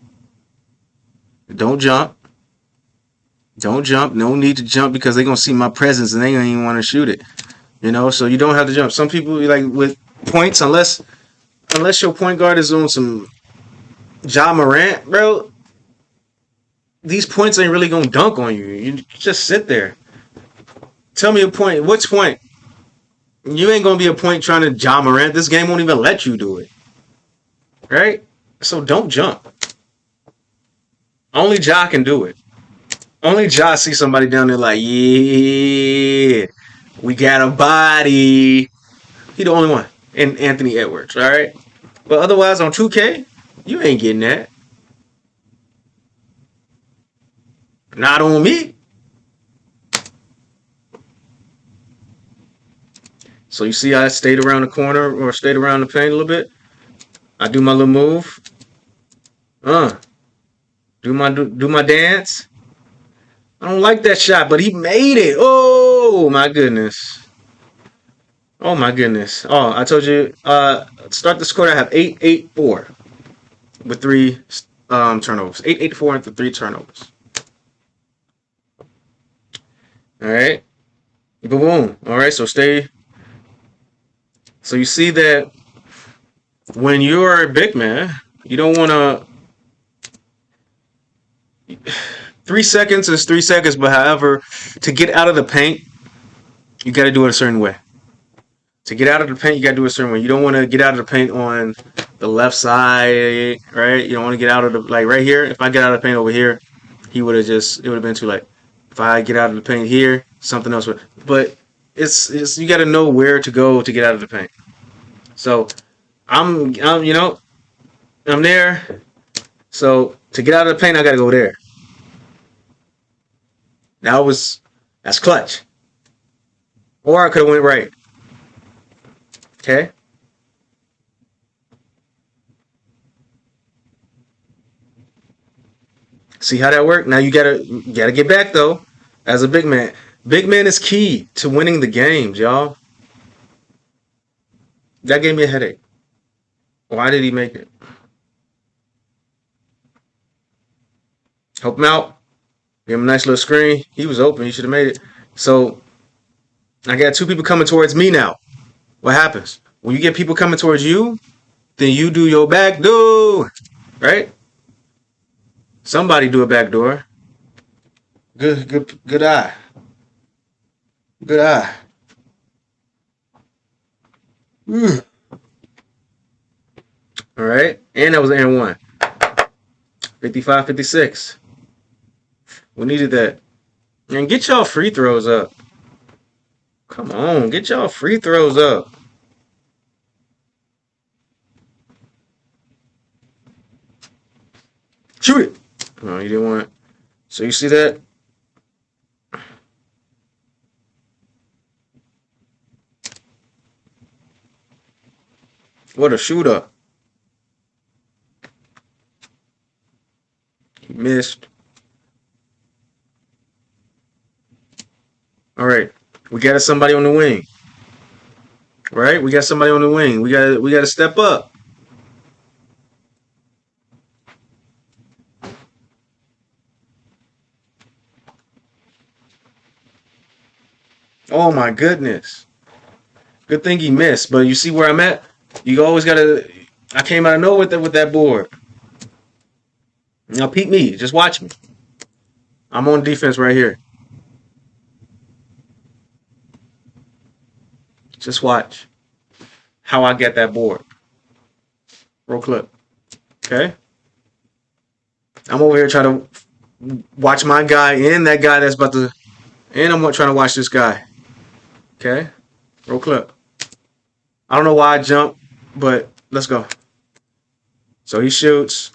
Don't jump. Don't jump. No need to jump because they're going to see my presence and they don't even want to shoot it. You know, so you don't have to jump. Some people like with points, unless your point guard is on some Ja Morant, bro, these points ain't really going to dunk on you. You just sit there. Tell me a point. Which point? You ain't going to be a point trying to Ja Morant. This game won't even let you do it. Right? So don't jump. Only Ja can do it. Only Ja see somebody down there like, yeah, we got a body. He the only one. And Anthony Edwards, all right? But otherwise on 2K, you ain't getting that. Not on me. So you see I stayed around the corner or stayed around the paint a little bit. I do my little move. Do my dance. I don't like that shot, but he made it. Oh, Oh my goodness. Oh my goodness. Oh, I told you. Start the score. I have 8-8-4 with three turnovers. 8-8-4 with 3 turnovers. All right. Boom, boom. All right. So stay. So you see that when you're a big man, you don't want to. 3 seconds is 3 seconds, but however, to get out of the paint, you got to do it a certain way. To get out of the paint, you got to do it a certain way. You don't want to get out of the paint on the left side, right? You don't want to get out of the, like right here. If I get out of the paint over here, it would have been too late. If I get out of the paint here, something else would. But it's you got to know where to go to get out of the paint. So I'm there. So to get out of the paint, I got to go there. That's clutch. Or I could have went right. Okay. See how that worked? Now you gotta get back though. As a big man. Big man is key to winning the games, y'all. That gave me a headache. Why did he make it? Help him out. Give him a nice little screen. He was open. He should have made it. So I got 2 people coming towards me now. What happens? When you get people coming towards you, then you do your back door. Right? Somebody do a back door. Good eye. Good eye. All right. And that was an 1. 55-56. We needed that. And get y'all free throws up. Come on. Get y'all free throws up. Shoot it. No, you didn't want it. So you see that? What a shooter. He missed. All right. We got somebody on the wing. Right? We got somebody on the wing. We got to step up. Oh my goodness. Good thing he missed, but you see where I'm at? You always gotta. I came out of nowhere with that board. Now peep me. Just watch me. I'm on defense right here. Just watch how I get that board. Roll clip. Okay. I'm over here trying to watch my guy and that guy that's about to. And I'm trying to watch this guy. Okay. Roll clip. I don't know why I jumped, but let's go. So he shoots.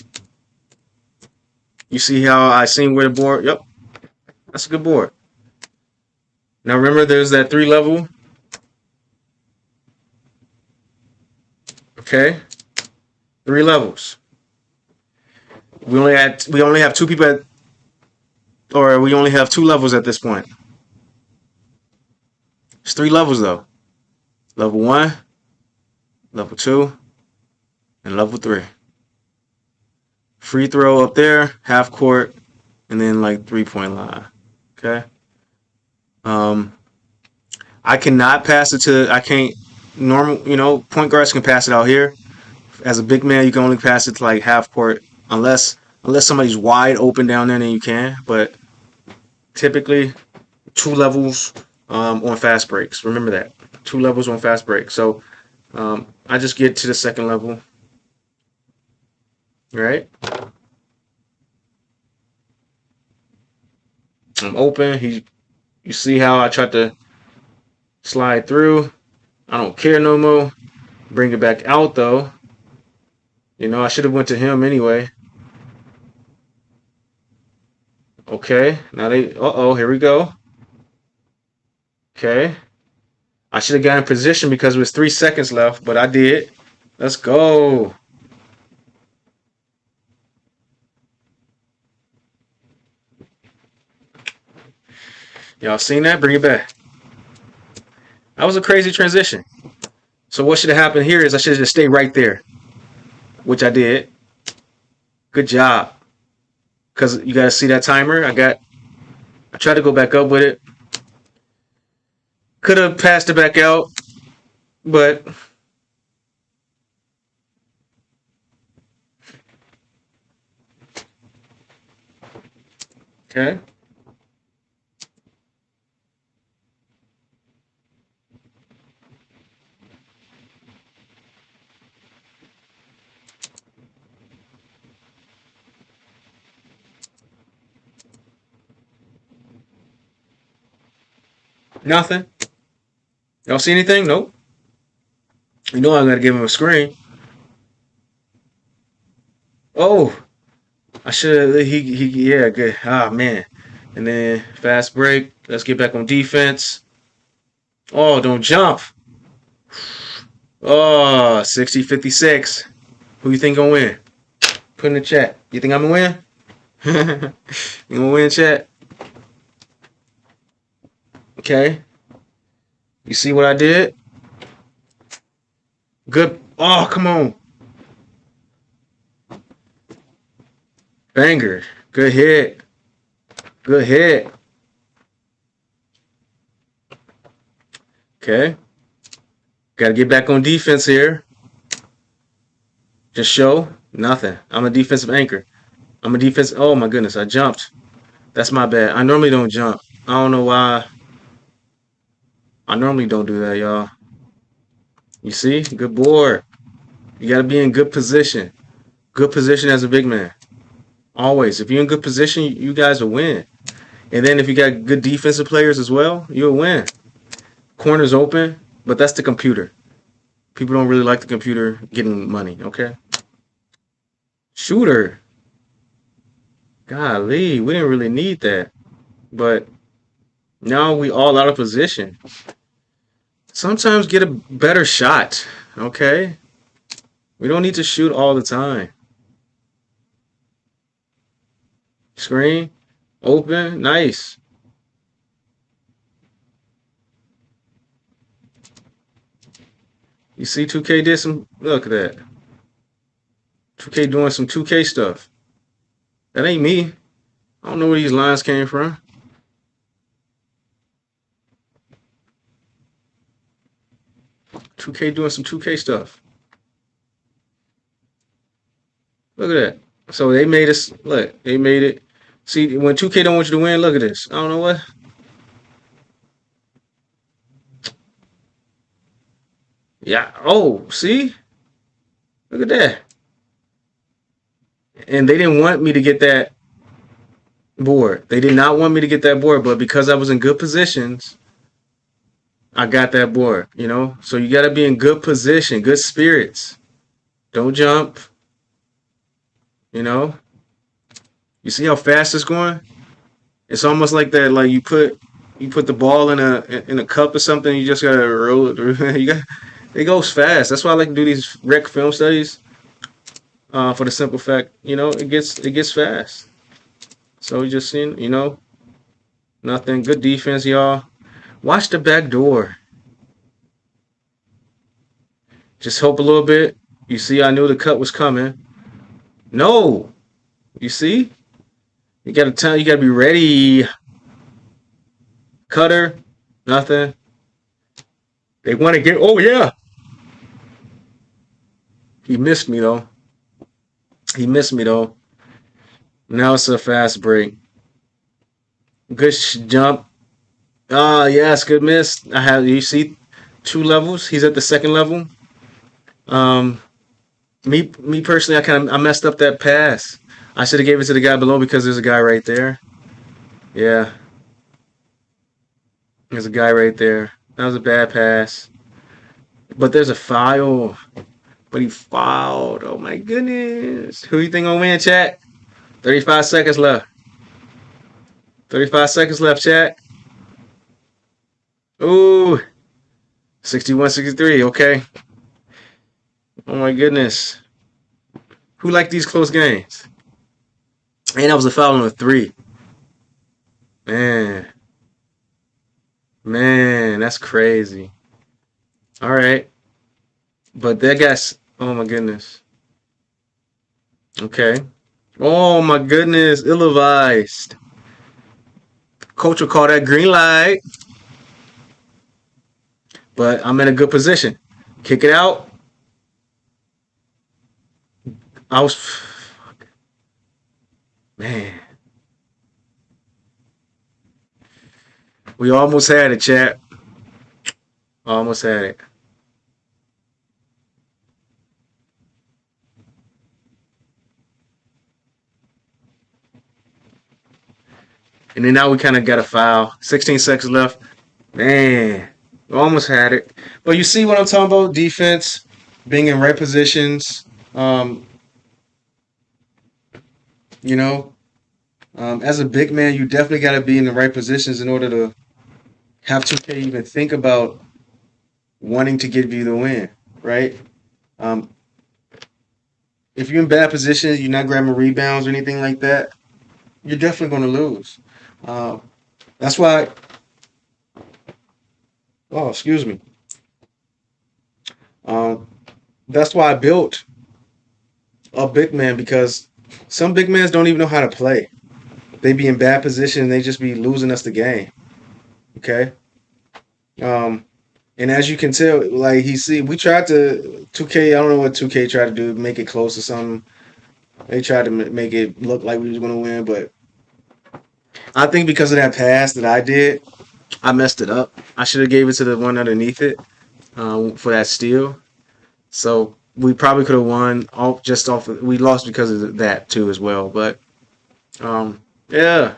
You see how I seen where the board? Yep. That's a good board. Now remember there's that 3 level. Okay. 3 levels. We only have 2 people we only have 2 levels at this point. It's 3 levels though. Level 1, level 2, and level 3. Free throw up there, half court, and then like 3-point line. Okay. I cannot pass it to. I can't. Normal, point guards can pass it out here. As a big man, you can only pass it to like half court, unless somebody's wide open down there, then you can. But typically, 2 levels on fast breaks. Remember that. 2 levels on fast break. So I just get to the 2nd level. Right? I'm open. You see how I tried to slide through. I don't care no more. Bring it back out though. I should have went to him anyway. Okay. Now here we go. Okay. I should have got in position because it was 3 seconds left, but I did. Let's go. Y'all seen that? Bring it back. That was a crazy transition. So what should have happened here is I should have just stayed right there, which I did. Good job. Because you guys see that timer? I tried to go back up with it. Could have passed it back out, but okay. Nothing. Y'all see anything? Nope. You know I'm gonna give him a screen. Oh, I should have. Yeah, good. Ah, man. And then fast break. Let's get back on defense. Oh, don't jump. Oh, 60-56. Who you think gonna win? Put in the chat. You think I'm gonna win? You gonna win, chat? Okay. You see what I did? Good. Oh, come on. Banger. Good hit. Good hit. Okay. Got to get back on defense here. Just show nothing. I'm a defensive anchor. I'm a defense. Oh my goodness, I jumped. That's my bad. I normally don't jump. I don't know why. I normally don't do that, y'all. You see? Good board. You got to be in good position. Good position as a big man. Always. If you're in good position, you guys will win. And then if you got good defensive players as well, you'll win. Corners open, but that's the computer. People don't really like the computer getting money, okay? Shooter. Golly, we didn't really need that. But now we all out of position. Sometimes get a better shot, okay? We don't need to shoot all the time. Screen. Open. Nice. You see 2K did some, look at that. 2K doing some 2K stuff. That ain't me. I don't know where these lines came from. $2K doing some 2K stuff. Look at that. So they made us, look, they made it. See, when 2K don't want you to win, look at this. I don't know what. Yeah. Oh, see? Look at that. And they didn't want me to get that board. They did not want me to get that board, but because I was in good positions, I got that board, you know? So you got to be in good position, good spirits. Don't jump. You know? You see how fast it's going? It's almost like that, like you put the ball in a cup or something, you just gotta roll it through. It goes fast. That's why I like to do these rec film studies. For the simple fact, you know, it gets fast. So we just seen, you know, nothing. Good defense, y'all. Watch the back door. Just hope a little bit. You see, I knew the cut was coming. No. You see? You gotta be ready. Cutter. Nothing. They want to get, oh yeah. He missed me though. Now it's a fast break. Good jump. Ah, yes, good miss. You see 2 levels. He's at the second level. Me personally, I messed up that pass. I should have gave it to the guy below because there's a guy right there. Yeah. There's a guy right there. That was a bad pass. But there's a foul. But he fouled. Oh my goodness. Who you think gonna win, chat? 35 seconds left. 35 seconds left, chat. Ooh. 61-63. Okay. Oh my goodness. Who liked these close games? And that was a foul on a 3. Man, that's crazy. All right. But that guy's, oh my goodness. Okay. Oh my goodness. Ill advised. Coach will call that green light. But I'm in a good position. Kick it out. I was, man, we almost had it, chat. Almost had it. And then now we kind of got a foul. 16 seconds left. Man, we almost had it. But you see what I'm talking about? Defense, being in right positions. Um, you know, as a big man, you definitely got to be in the right positions in order to have 2K even think about wanting to give you the win, right? Um, if you're in bad positions, you're not grabbing rebounds or anything like that, you're definitely going to lose. Um, that's why. Oh, excuse me. Um, that's why I built a big man because some big mans don't even know how to play. They be in bad position. They just be losing us the game. Okay. Um, and as you can tell, like we tried to 2K. I don't know what 2K tried to do, make it close to something. They tried to make it look like we was going to win, but I think because of that pass that I did, I messed it up. I should have gave it to the one underneath it for that steal. So we probably could have won off just off. We lost because of that too as well. But yeah,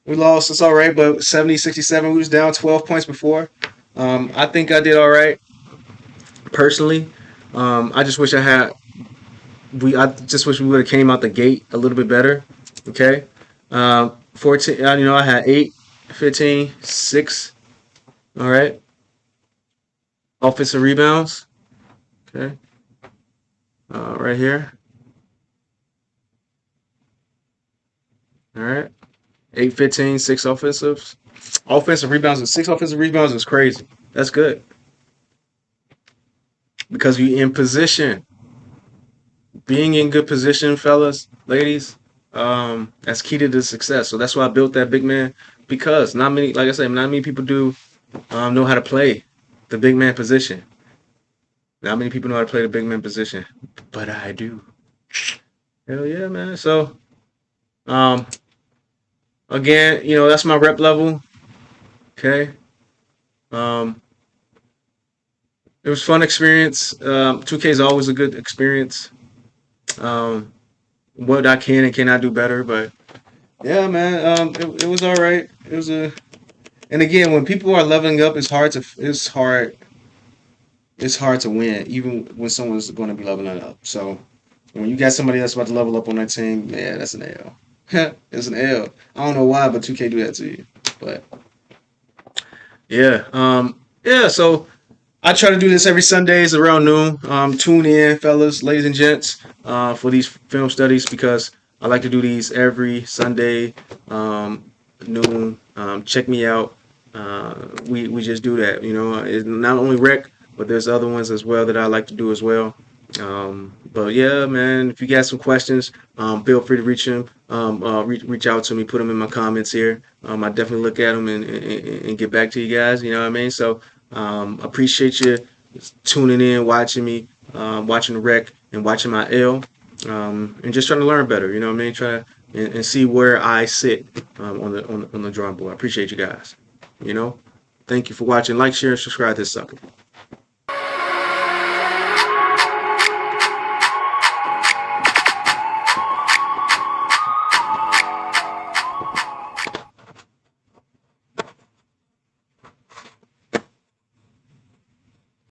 we lost. It's all right. But 70-67, we was down 12 points before. I think I did all right personally. I just wish I had. I just wish we would have came out the gate a little bit better. Okay. 14. I had 8, 15, 6. All right. Offensive rebounds. Okay. Right here. All right. 8, 15, 6 offensives. Offensive rebounds and 6 offensive rebounds is crazy. That's good because you in position. Being in good position, fellas, ladies, that's key to the success. So that's why I built that big man because not many, like I said, not many people do know how to play the big man position. Not many people know how to play the big man position, but I do. Hell yeah, man. So, um, again, that's my rep level. Okay. Um, it was fun experience. 2K is always a good experience. Um, what I can and cannot do better, but yeah, man, it was all right. It was and again, when people are leveling up, it's hard to win, even when someone's going to be leveling up. So when you got somebody that's about to level up on that team, yeah, that's an L. It's an L. I don't know why, but 2K do that to you. But yeah, yeah. So I try to do this every Sundays around noon. Tune in, fellas, ladies and gents, for these film studies because I like to do these every Sunday noon. Check me out. We just do that. It's not only rec, but there's other ones as well that I like to do as well. But yeah, man, if you got some questions, feel free to reach out to me, put them in my comments here. I definitely look at them and get back to you guys. You know what I mean? So appreciate you tuning in, watching me, watching the rec, and watching my L, and just trying to learn better. You know what I mean? Try and see where I sit on the drawing board. I appreciate you guys. You know, thank you for watching. Like, share, and subscribe to this sucker.